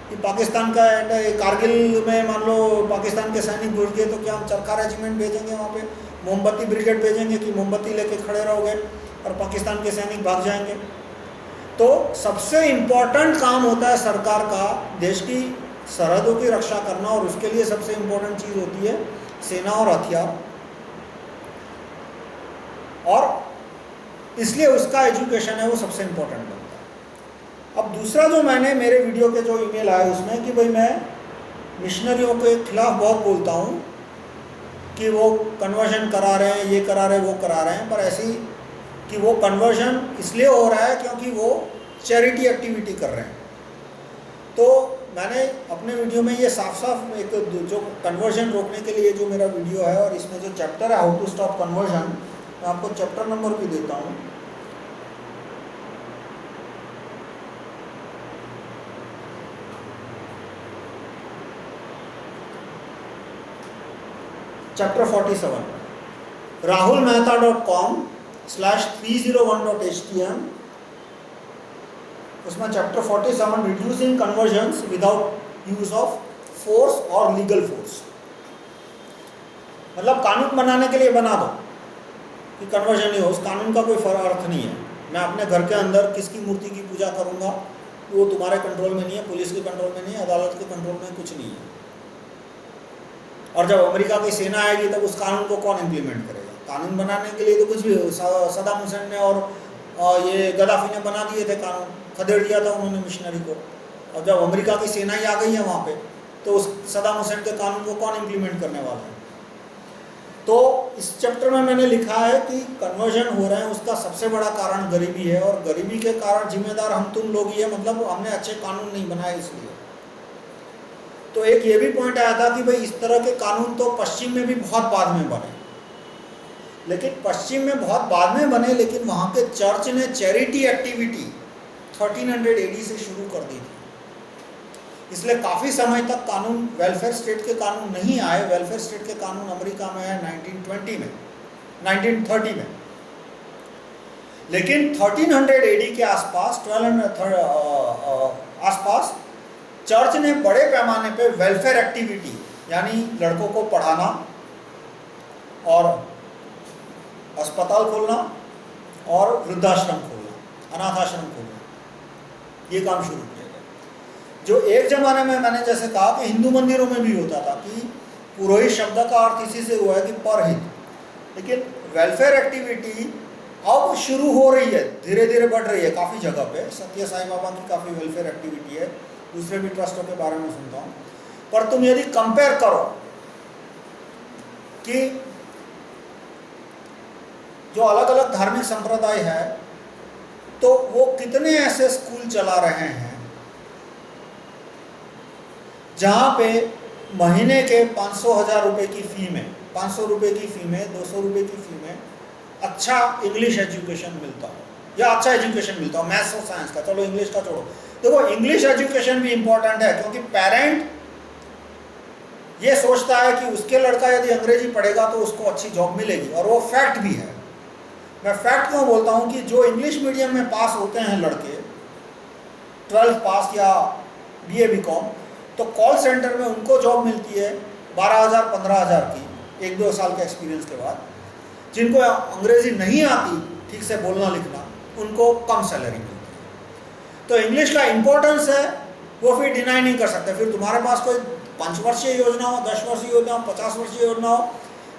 कि पाकिस्तान का कारगिल में मान लो पाकिस्तान के सैनिक घुस गए तो क्या हम चरखा रेजिमेंट भेजेंगे वहाँ पे? मोमबत्ती ब्रिगेड भेजेंगे कि मोमबत्ती लेके खड़े रहोगे और पाकिस्तान के सैनिक भाग जाएंगे? तो सबसे इम्पोर्टेंट काम होता है सरकार का देश की सरहदों की रक्षा करना, और उसके लिए सबसे इम्पोर्टेंट चीज़ होती है सेना और हथियार, और इसलिए उसका एजुकेशन है वो सबसे इम्पोर्टेंट बनता है। अब दूसरा जो मैंने मेरे वीडियो के जो ईमेल आए उसमें कि भाई मैं मिशनरियों के खिलाफ बहुत बोलता हूँ कि वो कन्वर्जन करा रहे हैं, ये करा रहे हैं, वो करा रहे हैं, पर ऐसी कि वो कन्वर्जन इसलिए हो रहा है क्योंकि वो चैरिटी एक्टिविटी कर रहे हैं। तो मैंने अपने वीडियो में ये साफ साफ एक जो कन्वर्जन रोकने के लिए जो मेरा वीडियो है, और इसमें जो चैप्टर है हाउ टू स्टॉप कन्वर्जन, मैं आपको चैप्टर नंबर भी देता हूँ। चैप्टर 47 rahulmehta.com/301.htm, उसमें chapter 47 reducing convergence without use of force और लीगल फोर्स। मतलब कानून बनाने के लिए बना दो कि कन्वर्जन नहीं हो, उस कानून का कोई अर्थ नहीं है। मैं अपने घर के अंदर किसकी मूर्ति की पूजा करूंगा वो तुम्हारे कंट्रोल में नहीं है, पुलिस के कंट्रोल में नहीं है, अदालत के कंट्रोल में कुछ नहीं है। और जब अमेरिका की सेना आएगी तब उस कानून को कौन इम्प्लीमेंट करेगा? कानून बनाने के लिए तो कुछ भी सद्दाम हुसैन ने और ये गद्दाफी ने बना दिए थे कानून, खदेड़ दिया था उन्होंने मिशनरी को। और जब अमेरिका की सेना ही आ गई है वहाँ पे तो उस सद्दाम हुसैन के कानून को कौन इम्प्लीमेंट करने वाला है? तो इस चैप्टर में मैंने लिखा है कि कन्वर्जन हो रहे हैं उसका सबसे बड़ा कारण गरीबी है, और गरीबी के कारण जिम्मेदार हम तुम लोग ही है, मतलब हमने अच्छे कानून नहीं बनाए इसलिए। तो एक ये भी पॉइंट आया था कि भाई इस तरह के कानून तो पश्चिम में भी बहुत बाद में बने, लेकिन पश्चिम में बहुत बाद में बने, लेकिन वहाँ के चर्च ने चैरिटी एक्टिविटी 1300 AD से शुरू कर दी थी। इसलिए काफ़ी समय तक कानून वेलफेयर स्टेट के कानून नहीं आए। वेलफेयर स्टेट के कानून अमेरिका में है 1930 में, लेकिन 1300 AD के आसपास 1200 आसपास चर्च ने बड़े पैमाने पे वेलफेयर एक्टिविटी, यानी लड़कों को पढ़ाना और अस्पताल खोलना और वृद्धाश्रम खोलना, अनाथ आश्रम खोलना, ये काम शुरू किया गया। जो एक जमाने में मैंने जैसे कहा कि हिंदू मंदिरों में भी होता था कि पुरोहित शब्द का अर्थ इसी से हुआ है कि परहित, लेकिन वेलफेयर एक्टिविटी अब शुरू हो रही है, धीरे धीरे बढ़ रही है काफ़ी जगह पे। सत्य साई बाबा की काफ़ी वेलफेयर एक्टिविटी है, दूसरे भी ट्रस्टों के बारे में सुनता हूँ। पर तुम यदि कंपेयर करो कि जो अलग अलग धार्मिक संप्रदाय है तो वो कितने ऐसे स्कूल चला रहे हैं जहाँ पे महीने के 500,000 रुपए की फ़ी में, 500 रुपये की फ़ी में, 200 रुपये की फ़ी में अच्छा इंग्लिश एजुकेशन मिलता हो या अच्छा एजुकेशन मिलता हो, मैथ्स और साइंस का, चलो इंग्लिश का छोड़ो। देखो इंग्लिश एजुकेशन भी इम्पोर्टेंट है, क्योंकि पेरेंट ये सोचता है कि उसके लड़का यदि अंग्रेजी पढ़ेगा तो उसको अच्छी जॉब मिलेगी, और वो फैक्ट भी है। मैं फैक्ट क्यों बोलता हूँ कि जो इंग्लिश मीडियम में पास होते हैं लड़के, 12th पास या BA BCom, तो कॉल सेंटर में उनको जॉब मिलती है 12,000 15,000 की 1-2 साल के एक्सपीरियंस के बाद। जिनको अंग्रेजी नहीं आती ठीक से बोलना लिखना, उनको कम सैलरी मिलती है। तो इंग्लिश का इम्पोर्टेंस है वो फिर डिनाई नहीं कर सकते। फिर तुम्हारे पास कोई 5 वर्षीय योजना हो, 10 वर्षीय योजना हो, 50 वर्षीय योजना हो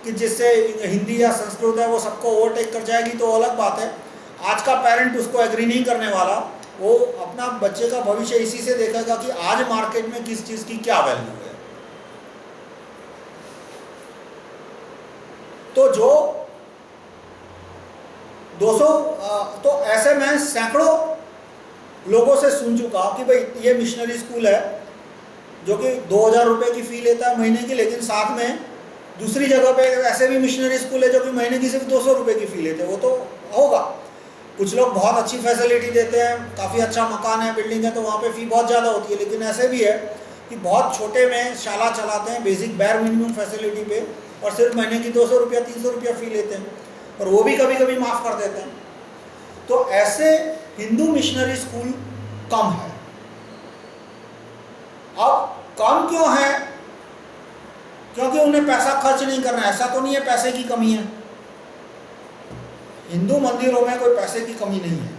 कि जिससे हिंदी या संस्कृत है वो सबको ओवरटेक कर जाएगी तो अलग बात है। आज का पेरेंट उसको एग्री नहीं करने वाला, वो अपना बच्चे का भविष्य इसी से देखेगा कि आज मार्केट में किस चीज़ की क्या वैल्यू है। तो जो 200 तो ऐसे मैं सैकड़ों लोगों से सुन चुका कि भाई ये मिशनरी स्कूल है जो कि 2000 रुपये की फ़ी लेता है महीने की, लेकिन साथ में दूसरी जगह पे ऐसे भी मिशनरी स्कूल है जो कि महीने की सिर्फ 200 रुपये की फ़ी लेते हैं। वो तो होगा, कुछ लोग बहुत अच्छी फैसिलिटी देते हैं, काफ़ी अच्छा मकान है, बिल्डिंग है, तो वहाँ पे फ़ी बहुत ज़्यादा होती है। लेकिन ऐसे भी है कि बहुत छोटे में शाला चलाते हैं बेसिक बैर मिनिमम फैसिलिटी पे और सिर्फ महीने की 200 रुपया 300 रुपया फ़ी लेते हैं, और वो भी कभी कभी माफ़ कर देते हैं। तो ऐसे हिंदू मिशनरी स्कूल कम है। अब कम क्यों है? क्योंकि उन्हें पैसा खर्च नहीं करना है। ऐसा तो नहीं है पैसे की कमी है, हिंदू मंदिरों में कोई पैसे की कमी नहीं है,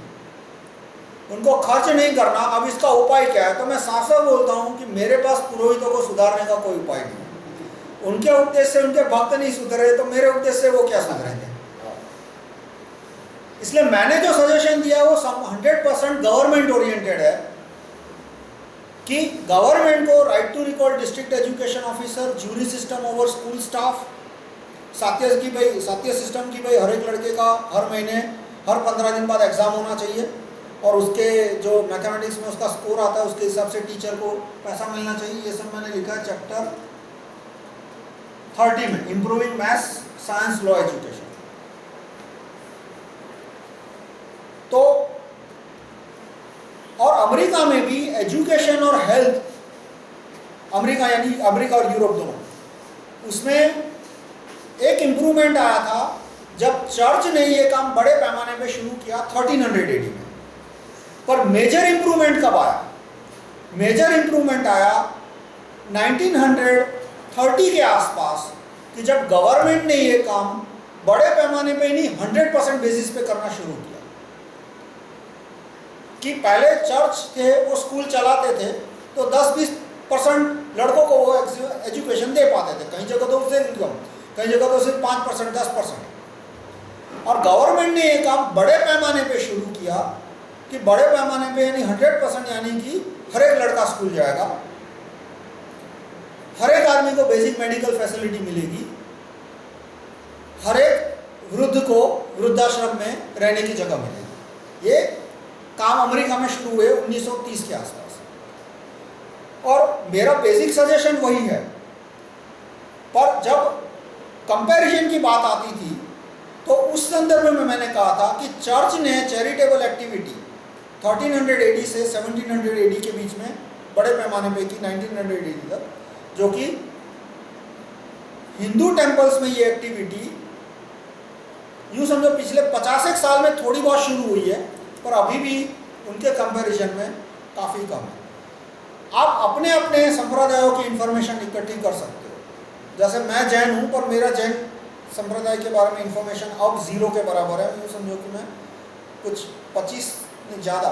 उनको खर्च नहीं करना। अब इसका उपाय क्या है? तो मैं साफ साफ बोलता हूं कि मेरे पास पुरोहितों को सुधारने का कोई उपाय नहीं। उनके उद्देश्य से उनके भक्त नहीं सुधरे तो मेरे उद्देश्य से वो क्या सुधरेंगे? इसलिए मैंने जो सजेशन दिया वो 100% गवर्नमेंट ओरिएंटेड है कि गवर्नमेंट को right to recall district education officer, jury system over school staff, सात्य सिस्टम की भाई हर एक लड़के का हर महीने हर 15 दिन बाद एग्जाम होना चाहिए, और उसके जो मैथमेटिक्स में उसका स्कोर आता है उसके हिसाब से टीचर को पैसा मिलना चाहिए। ये सब मैंने लिखा है चैप्टर 30 में, improving maths science law education. तो और अमेरिका में भी एजुकेशन और हेल्थ, अमेरिका यानी अमेरिका और यूरोप दोनों, उसमें एक इम्प्रूवमेंट आया था जब चर्च ने ये काम बड़े पैमाने पे शुरू किया 1300 AD में। पर मेजर इम्प्रूवमेंट कब आया? मेजर इम्प्रूवमेंट आया 1930 के आसपास, कि जब गवर्नमेंट ने ये काम बड़े पैमाने पे नहीं 100% बेसिस पे करना शुरू किया। कि पहले चर्च थे वो स्कूल चलाते थे तो 10-20% लड़कों को वो एजुकेशन दे पाते थे, कहीं जगह तो उससे इनकम, कहीं जगह तो सिर्फ 5% 10%। और गवर्नमेंट ने ये काम बड़े पैमाने पे शुरू किया कि बड़े पैमाने पे यानी 100%, यानी कि हर एक लड़का स्कूल जाएगा, हर एक आदमी को बेसिक मेडिकल फैसिलिटी मिलेगी, हर एक वृद्ध को वृद्धाश्रम में रहने की जगह मिलेगी। ये काम अमेरिका में शुरू हुए 1930 के आसपास, और मेरा बेसिक सजेशन वही है। पर जब कंपैरिजन की बात आती थी तो उस संदर्भ में मैंने कहा था कि चर्च ने चैरिटेबल एक्टिविटी 1300 AD से 1700 AD के बीच में बड़े पैमाने पे की 1900 AD तक, जो कि हिंदू टेम्पल्स में ये एक्टिविटी यूँ समझो पिछले 50 साल में थोड़ी बहुत शुरू हुई है, पर अभी भी उनके कंपैरिजन में काफ़ी कम है। आप अपने अपने संप्रदायों की इंफॉर्मेशन इकट्ठी कर सकते हो। जैसे मैं जैन हूँ, पर मेरा जैन संप्रदाय के बारे में इंफॉर्मेशन अब 0 के बराबर है। यूँ समझो कि मैं कुछ 25 ज़्यादा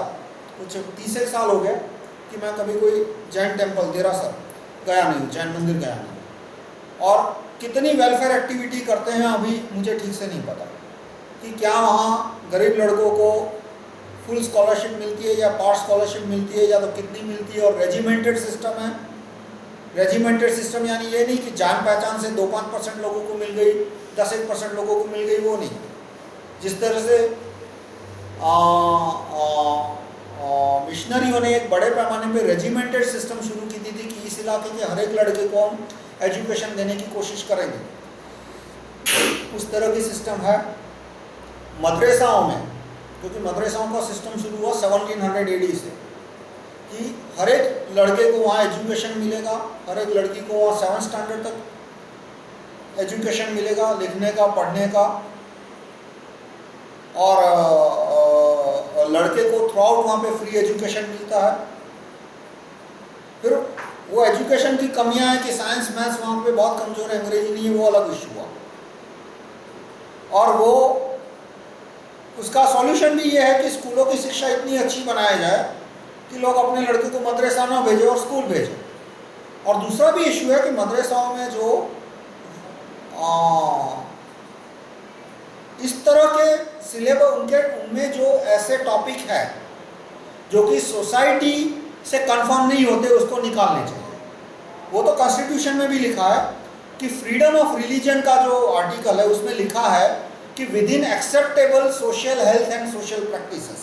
कुछ 30 साल हो गए कि मैं कभी कोई जैन टेम्पल देरासर गया नहीं हूँ, जैन मंदिर गया नहीं। और कितनी वेलफेयर एक्टिविटी करते हैं अभी मुझे ठीक से नहीं पता कि क्या वहाँ गरीब लड़कों को फुल स्कॉलरशिप मिलती है या पार्ट स्कॉलरशिप मिलती है, या तो कितनी मिलती है। और रेजिमेंटेड सिस्टम है। रेजिमेंटेड सिस्टम यानी ये नहीं कि जान पहचान से 2-5% लोगों को मिल गई, 10-1% लोगों को मिल गई, वो नहीं। जिस तरह से मिशनरियों ने एक बड़े पैमाने पे रेजिमेंटेड सिस्टम शुरू की थी कि इस इलाके के हर एक लड़के को हम एजुकेशन देने की कोशिश करेंगे, उस तरह की सिस्टम है। मदरसाओं में, क्योंकि मदरसाओं का सिस्टम शुरू हुआ 1700 AD से, कि हर एक लड़के को वहाँ एजुकेशन मिलेगा, हर एक लड़की को वहाँ 7th स्टैंडर्ड तक एजुकेशन मिलेगा, लिखने का, पढ़ने का, और लड़के को थ्रू आउट वहाँ पे फ्री एजुकेशन मिलता है। फिर वो एजुकेशन की कमियां हैं कि साइंस मैथ्स वहाँ पे बहुत कमज़ोर है, अंग्रेजी नहीं है, वो अलग इशू हुआ। और वो उसका सॉल्यूशन भी ये है कि स्कूलों की शिक्षा इतनी अच्छी बनाई जाए कि लोग अपने लड़के को मदरसा ना भेजें और स्कूल भेजें। और दूसरा भी इशू है कि मदरसाओं में जो इस तरह के सिलेबस उनमें जो ऐसे टॉपिक है जो कि सोसाइटी से कंफर्म नहीं होते, उसको निकालने चाहिए। वो तो कॉन्स्टिट्यूशन में भी लिखा है कि फ्रीडम ऑफ रिलीजन का जो आर्टिकल है उसमें लिखा है कि with in acceptable social health and social practices,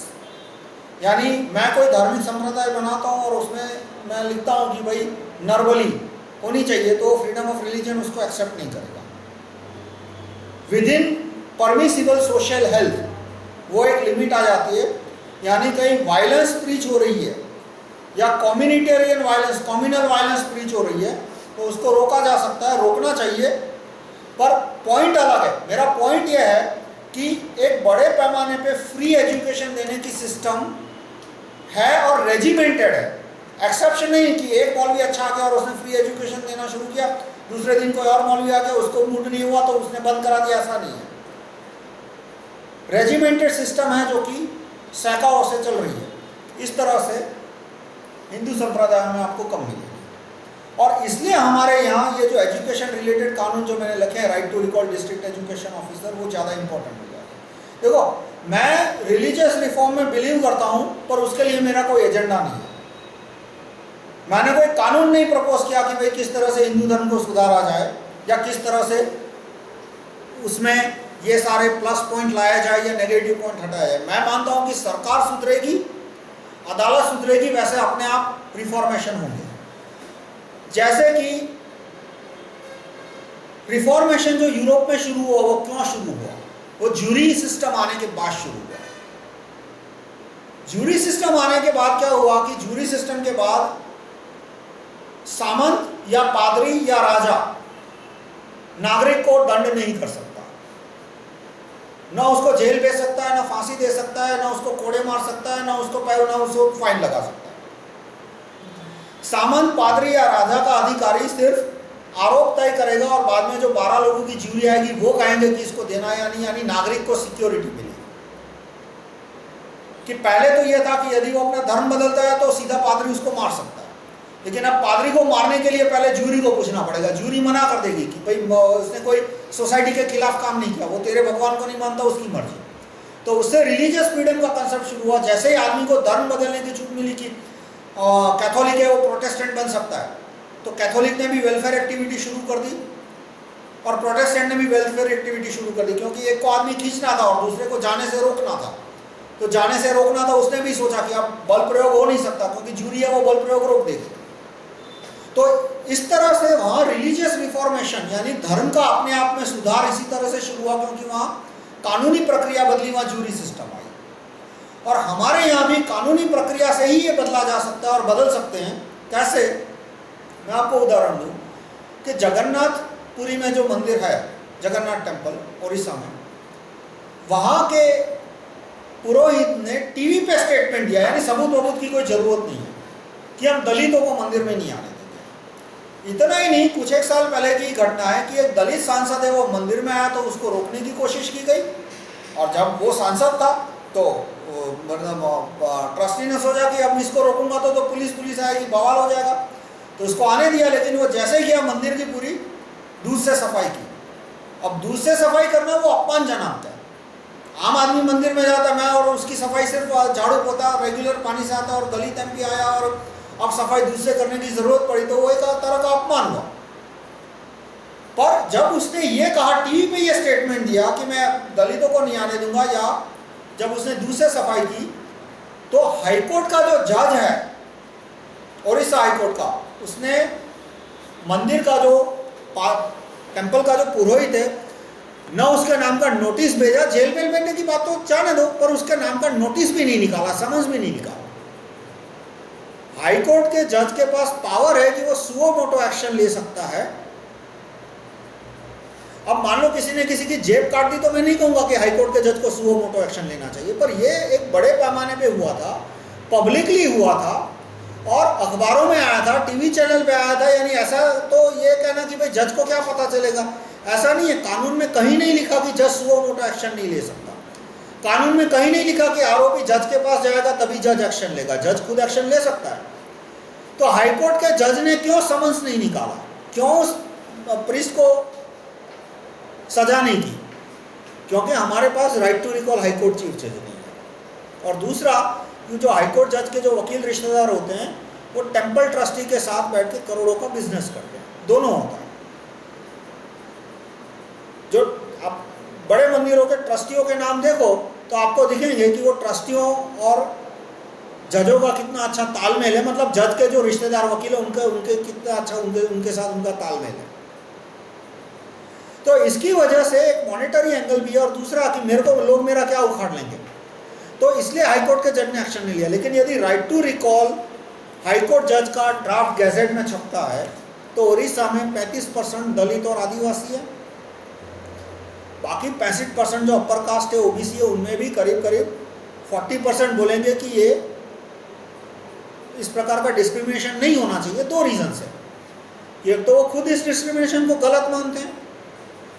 यानी मैं कोई धार्मिक संप्रदाय बनाता हूँ और उसमें मैं लिखता हूँ कि भाई नरबली होनी चाहिए, तो फ्रीडम ऑफ रिलीजन उसको एक्सेप्ट नहीं करेगा। With in permissible social health, वो एक लिमिट आ जाती है, यानी कहीं वायलेंस प्रीच हो रही है या communitarian violence, communal violence preach हो रही है, तो उसको रोका जा सकता है, रोकना चाहिए। पर पॉइंट अलग है। मेरा पॉइंट यह है कि एक बड़े पैमाने पे फ्री एजुकेशन देने की सिस्टम है और रेजिमेंटेड है। एक्सेप्शन नहीं कि एक मौलवी अच्छा आ गया और उसने फ्री एजुकेशन देना शुरू किया, दूसरे दिन कोई और मौलवी आ गया, उसको मूड नहीं हुआ तो उसने बंद करा दिया, ऐसा नहीं है। रेजिमेंटेड सिस्टम है जो कि सैकड़ों से चल रही है। इस तरह से हिंदू संप्रदाय में आपको कम मिलेगी। और इसलिए हमारे यहाँ ये जो एजुकेशन रिलेटेड कानून जो मैंने लिखे हैं, right to recall district education officer, वो ज़्यादा इंपॉर्टेंट हो जाता है। देखो, मैं रिलीजियस रिफॉर्म में बिलीव करता हूँ, पर उसके लिए मेरा कोई एजेंडा नहीं है। मैंने कोई कानून नहीं प्रपोज किया कि भाई किस तरह से हिंदू धर्म को सुधारा जाए या किस तरह से उसमें ये सारे प्लस पॉइंट लाया जाए या नेगेटिव पॉइंट हटाया जाए। मैं मानता हूँ कि सरकार सुधरेगी, अदालत सुधरेगी, वैसे अपने आप रिफॉर्मेशन होंगे। जैसे कि रिफॉर्मेशन जो यूरोप में शुरू हुआ, वो क्यों शुरू हुआ? वो ज्यूरी सिस्टम आने के बाद शुरू हुआ। ज्यूरी सिस्टम आने के बाद क्या हुआ कि ज्यूरी सिस्टम के बाद सामंत या पादरी या राजा नागरिक को दंड नहीं कर सकता, ना उसको जेल भेज सकता है, ना फांसी दे सकता है, ना उसको कोड़े मार सकता है, ना उसको फाइन लगा सकता है। सामंत, पादरी या राजा का अधिकारी सिर्फ आरोप तय करेगा और बाद में जो 12 लोगों की ज्यूरी आएगी वो कहेंगे कि इसको देना या नहीं, यानी नागरिक को सिक्योरिटी मिलेगी। कि पहले तो यह था कि यदि वो अपना धर्म बदलता है तो सीधा पादरी उसको मार सकता है, लेकिन अब पादरी को मारने के लिए पहले ज्यूरी को पूछना पड़ेगा। ज्यूरी मना कर देगी कि भाई उसने कोई सोसाइटी के खिलाफ काम नहीं किया, वो तेरे भगवान को नहीं मानता, उसकी मर्जी। तो उससे रिलीजियस फ्रीडम का कंसेप्ट शुरू हुआ। जैसे ही आदमी को धर्म बदलने की छूट मिली कि कैथोलिक है वो प्रोटेस्टेंट बन सकता है, तो कैथोलिक ने भी वेलफेयर एक्टिविटी शुरू कर दी और प्रोटेस्टेंट ने भी वेलफेयर एक्टिविटी शुरू कर दी, क्योंकि एक को आदमी खींचना था और दूसरे को जाने से रोकना था। तो जाने से रोकना था, उसने भी सोचा कि अब बल प्रयोग हो नहीं सकता क्योंकि ज्यूरी है, वो बल प्रयोग रोक देगी। तो इस तरह से वहाँ रिलीजियस रिफॉर्मेशन यानी धर्म का अपने आप में सुधार इसी तरह से शुरू हुआ, क्योंकि वहाँ कानूनी प्रक्रिया बदली, वहाँ ज्यूरी सिस्टम आई। और हमारे यहाँ भी कानूनी प्रक्रिया से ही ये बदला जा सकता है और बदल सकते हैं। कैसे? मैं आपको उदाहरण दूँ कि जगन्नाथपुरी में जो मंदिर है, जगन्नाथ टेम्पल उड़ीसा में, वहाँ के पुरोहित ने टीवी पे स्टेटमेंट दिया, यानी सबूत वबूत की कोई जरूरत नहीं है, कि हम दलितों को मंदिर में नहीं आने देंगे। इतना ही नहीं, कुछ एक साल पहले की घटना है कि एक दलित सांसद है, वो मंदिर में आया तो उसको रोकने की कोशिश की गई, और जब वो सांसद था तो मतलब ट्रस्टी ने सोचा कि अब इसको रोकूंगा तो पुलिस आएगी, बवाल हो जाएगा, तो उसको आने दिया। लेकिन वो जैसे ही गया मंदिर की पूरी दूध से सफाई की। अब दूध से सफाई करना वो अपमानजनक है। आम आदमी मंदिर में जाता है, मैं और उसकी सफाई सिर्फ झाड़ू पोता रेगुलर पानी से आता, और दलित एमपी आया और अब सफाई दूध से करने की जरूरत पड़ी, तो वो एक तरह का अपमान हुआ। पर जब उसने ये कहा, टीवी पे ये स्टेटमेंट दिया कि मैं दलितों को नहीं आने दूंगा, या जब उसने दूध से सफाई की, तो हाईकोर्ट का जो जज है, उड़ीसा हाईकोर्ट का, उसने मंदिर का जो टेम्पल का जो पुरोहित है, न उसके नाम का नोटिस भेजा, जेल में भेजने की बात तो जाने दो, पर उसके नाम का नोटिस भी नहीं निकाला, समझ भी नहीं निकाला। हाईकोर्ट के जज के पास पावर है कि वो सुओ मोटो एक्शन ले सकता है। अब मान लो किसी ने किसी की जेब काट दी, तो मैं नहीं कहूंगा कि हाईकोर्ट के जज को सुओ मोटो एक्शन लेना चाहिए, पर यह एक बड़े पैमाने पे हुआ था, पब्लिकली हुआ था और अखबारों में आया था, टीवी चैनल पे आया था। यानी ऐसा तो ये कहना कि भाई जज को क्या पता चलेगा, ऐसा नहीं है। कानून में कहीं नहीं लिखा कि जज सुओ मोटो एक्शन नहीं ले सकता। कानून में कहीं नहीं लिखा कि आरोपी जज के पास जाएगा तभी जज एक्शन लेगा। जज खुद एक्शन ले सकता है, तो हाईकोर्ट के जज ने क्यों समन्स नहीं निकाला, क्यों उस प्रीस्ट को सजा नहीं की? क्योंकि हमारे पास right to recall high court chief जज नहीं है। और दूसरा, जो हाईकोर्ट जज के जो वकील रिश्तेदार होते हैं वो टेम्पल ट्रस्टी के साथ बैठ के करोड़ों का बिजनेस करते हैं, दोनों होता है। जो आप बड़े मंदिरों के ट्रस्टियों के नाम देखो तो आपको दिखेंगे कि वो ट्रस्टियों और जजों का कितना अच्छा तालमेल है, मतलब जज के जो रिश्तेदार वकील है उनके कितना अच्छा उनके साथ उनका तालमेल है। तो इसकी वजह से एक मॉनेटरी एंगल भी है, और दूसरा कि मेरे को लोग मेरा क्या उखाड़ लेंगे, तो इसलिए हाईकोर्ट के जज ने एक्शन नहीं लिया। लेकिन यदि राइट टू रिकॉल हाईकोर्ट जज का ड्राफ्ट गैजेट में छपता है तो उड़ीसा में 35% दलित और आदिवासी है, बाकी 65% जो अपर कास्ट है ओबीसी है उनमें भी करीब करीब 40% बोलेंगे कि ये इस प्रकार का डिस्क्रिमिनेशन नहीं होना चाहिए। दो रीजन है, एक तो वो खुद इस डिस्क्रिमिनेशन को गलत मानते हैं,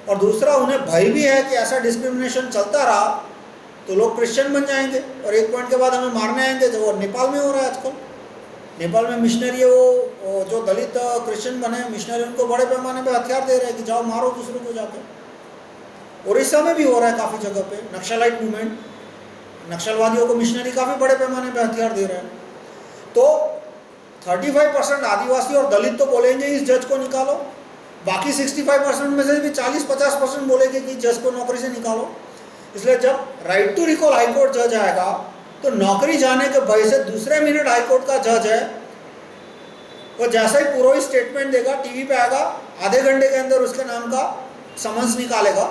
और दूसरा उन्हें भय भी है कि ऐसा डिस्क्रिमिनेशन चलता रहा तो लोग क्रिश्चियन बन जाएंगे और एक पॉइंट के बाद हमें मारने आएंगे, जो वो नेपाल में हो रहा है आजकल। नेपाल में मिशनरी है वो जो दलित क्रिश्चियन बने मिशनरी, उनको बड़े पैमाने पे हथियार दे रहे हैं कि जाओ मारो दूसरों को जाकर। उड़ीसा में भी हो रहा है काफ़ी जगह पे, नक्सलाइट मूवमेंट, नक्सलवादियों को मिशनरी काफ़ी बड़े पैमाने पे हथियार दे रहे हैं। तो 35% आदिवासी और दलित तो बोलेंगे इस जज को निकालो, बाकी 65% में से भी 40-50% बोलेंगे कि जज को नौकरी से निकालो। इसलिए जब राइट टू रिकॉल हाईकोर्ट जज आएगा तो नौकरी जाने के भय से दूसरे मिनट हाईकोर्ट का जज है वो जैसा ही पुरोहित स्टेटमेंट देगा टीवी पे आएगा, आधे घंटे के अंदर उसके नाम का समन्स निकालेगा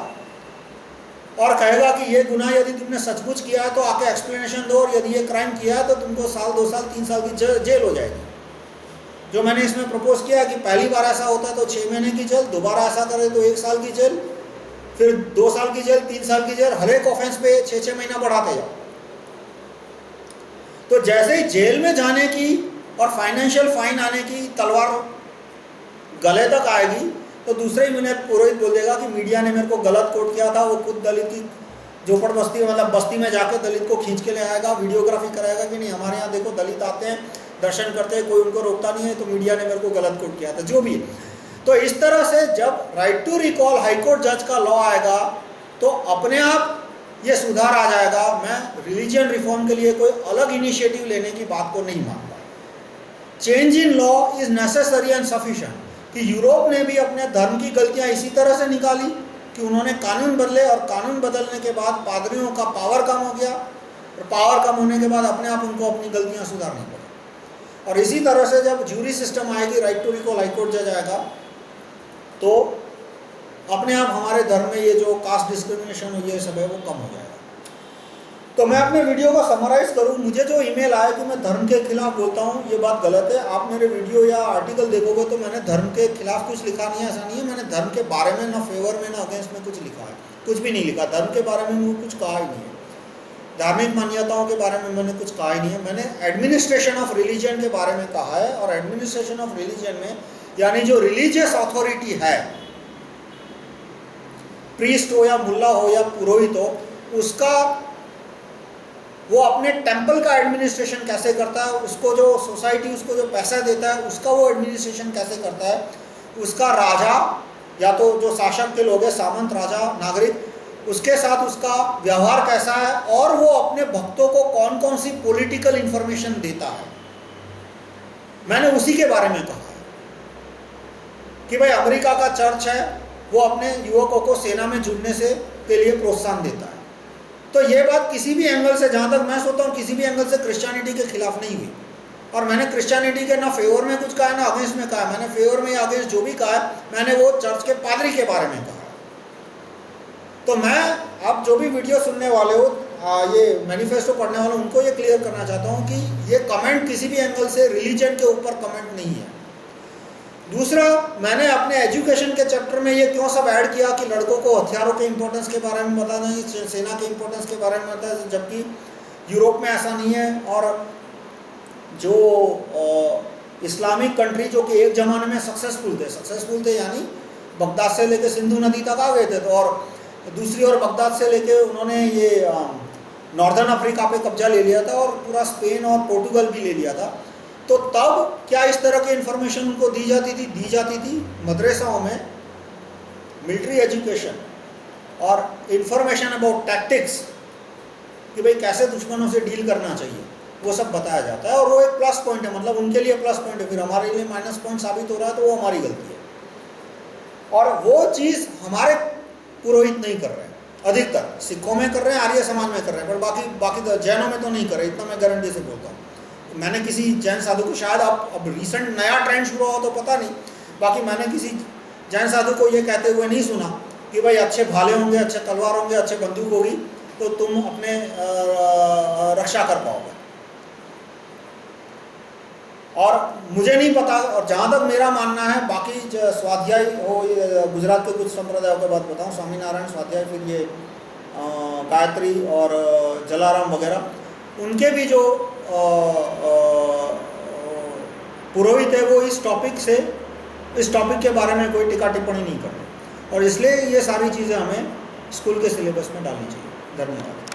और कहेगा कि ये गुनाह यदि तुमने सचमुच किया है तो आके एक्सप्लेनेशन दो, और यदि ये क्राइम किया है तो तुमको 1 साल 2 साल 3 साल की जेल हो जाएगी। जो मैंने इसमें प्रपोज किया है कि पहली बार ऐसा होता है तो 6 महीने की जेल, दोबारा ऐसा करे तो 1 साल की जेल, फिर 2 साल की जेल, 3 साल की जेल, हर एक ऑफेंस पे 6-6 महीना बढ़ाते जाओ। तो जैसे ही जेल में जाने की और फाइनेंशियल फाइन आने की तलवार गले तक आएगी तो दूसरे ही मिनट पुरोहित बोल देगा कि मीडिया ने मेरे को गलत कोट किया था, वो खुद दलित की झोपड़ बस्ती मतलब बस्ती में जाके दलित को खींच के ले आएगा, वीडियोग्राफी कराएगा कि नहीं हमारे यहाँ देखो दलित आते हैं दर्शन करते हैं, कोई उनको रोकता नहीं है, तो मीडिया ने मेरे को गलत कोट किया था, जो भी है। तो इस तरह से जब राइट टू रिकॉल हाईकोर्ट जज का लॉ आएगा तो अपने आप ये सुधार आ जाएगा। मैं रिलीजियन रिफॉर्म के लिए कोई अलग इनिशिएटिव लेने की बात को नहीं मानता। Change in law is necessary and sufficient. कि यूरोप ने भी अपने धर्म की गलतियां इसी तरह से निकाली कि उन्होंने कानून बदले, और कानून बदलने के बाद पादरियों का पावर कम हो गया, और पावर कम होने के बाद अपने आप उनको अपनी गलतियां सुधारनी पड़ी। और इसी तरह से जब ज्यूरी सिस्टम आएगी, राइट टू रिकॉल हाईकोर्ट जज आएगा, तो अपने आप हमारे धर्म में ये जो कास्ट डिस्क्रिमिनेशन ये सब है वो कम हो जाएगा। तो मैं अपने वीडियो को समराइज करूं, मुझे जो ईमेल आया कि मैं धर्म के खिलाफ बोलता हूं, ये बात गलत है। आप मेरे वीडियो या आर्टिकल देखोगे तो मैंने धर्म के खिलाफ कुछ लिखा नहीं है, ऐसा नहीं है। मैंने धर्म के बारे में ना फेवर में ना अगेंस्ट में कुछ लिखा है, कुछ भी नहीं लिखा। धर्म के बारे में मैंने कुछ कहा ही नहीं है, धार्मिक मान्यताओं के बारे में मैंने कुछ कहा ही नहीं है। मैंने एडमिनिस्ट्रेशन ऑफ रिलीजन के बारे में कहा है, और एडमिनिस्ट्रेशन ऑफ रिलीजन में यानी जो रिलीजियस अथॉरिटी है, प्रीस्ट हो या मुल्ला हो या पुरोहित हो, उसका वो अपने टेंपल का एडमिनिस्ट्रेशन कैसे करता है, उसको जो सोसाइटी उसको जो पैसा देता है उसका वो एडमिनिस्ट्रेशन कैसे करता है, उसका राजा या तो जो शासक के लोग हैं, सामंत, राजा, नागरिक, उसके साथ उसका व्यवहार कैसा है, और वो अपने भक्तों को कौन कौन सी पॉलिटिकल इंफॉर्मेशन देता है। मैंने उसी के बारे में कहा है कि भाई अमेरिका का चर्च है, वो अपने युवकों को सेना में जुड़ने से के लिए प्रोत्साहन देता है। तो ये बात किसी भी एंगल से, जहाँ तक मैं सोचता हूँ, किसी भी एंगल से क्रिश्चियनिटी के खिलाफ नहीं हुई। और मैंने क्रिश्चियनिटी के ना फेवर में कुछ कहा है ना अगेंस्ट में कहा है। मैंने फेवर में या अगेंस्ट जो भी कहा है, मैंने वो चर्च के पादरी के बारे में कहा। तो मैं आप जो भी वीडियो सुनने वाले हो, ये मैनिफेस्टो पढ़ने वाले, उनको ये क्लियर करना चाहता हूँ कि ये कमेंट किसी भी एंगल से रिलीजन के ऊपर कमेंट नहीं है। दूसरा, मैंने अपने एजुकेशन के चैप्टर में ये क्यों सब ऐड किया कि लड़कों को हथियारों के इंपॉर्टेंस के बारे में बताना है, सेना के इंपॉर्टेंस के बारे में बताना है, जबकि यूरोप में ऐसा नहीं है। और जो इस्लामिक कंट्री जो कि एक ज़माने में सक्सेसफुल थे यानी बगदाद से लेकर सिंधु नदी तक आ गए थे, तो और दूसरी ओर बगदाद से लेकर उन्होंने ये नॉर्दर्न अफ्रीका पे कब्जा ले लिया था, और पूरा स्पेन और पोर्टुगल भी ले लिया था। तो तब क्या इस तरह की इंफॉर्मेशन उनको दी जाती थी मदरसाओं में मिलिट्री एजुकेशन और इंफॉर्मेशन अबाउट टैक्टिक्स कि भाई कैसे दुश्मनों से डील करना चाहिए, वो सब बताया जाता है। और वो एक प्लस पॉइंट है, मतलब उनके लिए प्लस पॉइंट है, फिर हमारे लिए माइनस पॉइंट साबित हो रहा है तो वो हमारी गलती है। और वो चीज़ हमारे पुरोहित नहीं कर रहे हैं, अधिकतर सिखों में कर रहे हैं, आर्य समाज में कर रहे हैं, पर बाकी तो जैनों में तो नहीं कर रहे, इतना मैं गारंटी से बोलता हूँ। मैंने किसी जैन साधु को, शायद अब रिसेंट नया ट्रेंड शुरू हुआ तो पता नहीं, बाकी मैंने किसी जैन साधु को ये कहते हुए नहीं सुना कि भाई अच्छे भाले होंगे, अच्छे तलवार होंगे, अच्छे बंदूक होगी तो तुम अपने रक्षा कर पाओगे। और मुझे नहीं पता, और जहाँ तक मेरा मानना है, बाकी स्वाध्याय हो, गुजरात के कुछ संप्रदायों के बात बताऊँ, स्वामीनारायण स्वाध्याय, फिर ये गायत्री और जलाराम वगैरह, उनके भी जो पुरोहित है वो इस टॉपिक के बारे में कोई टीका टिप्पणी नहीं करते, और इसलिए ये सारी चीज़ें हमें स्कूल के सिलेबस में डालनी चाहिए। धन्यवाद।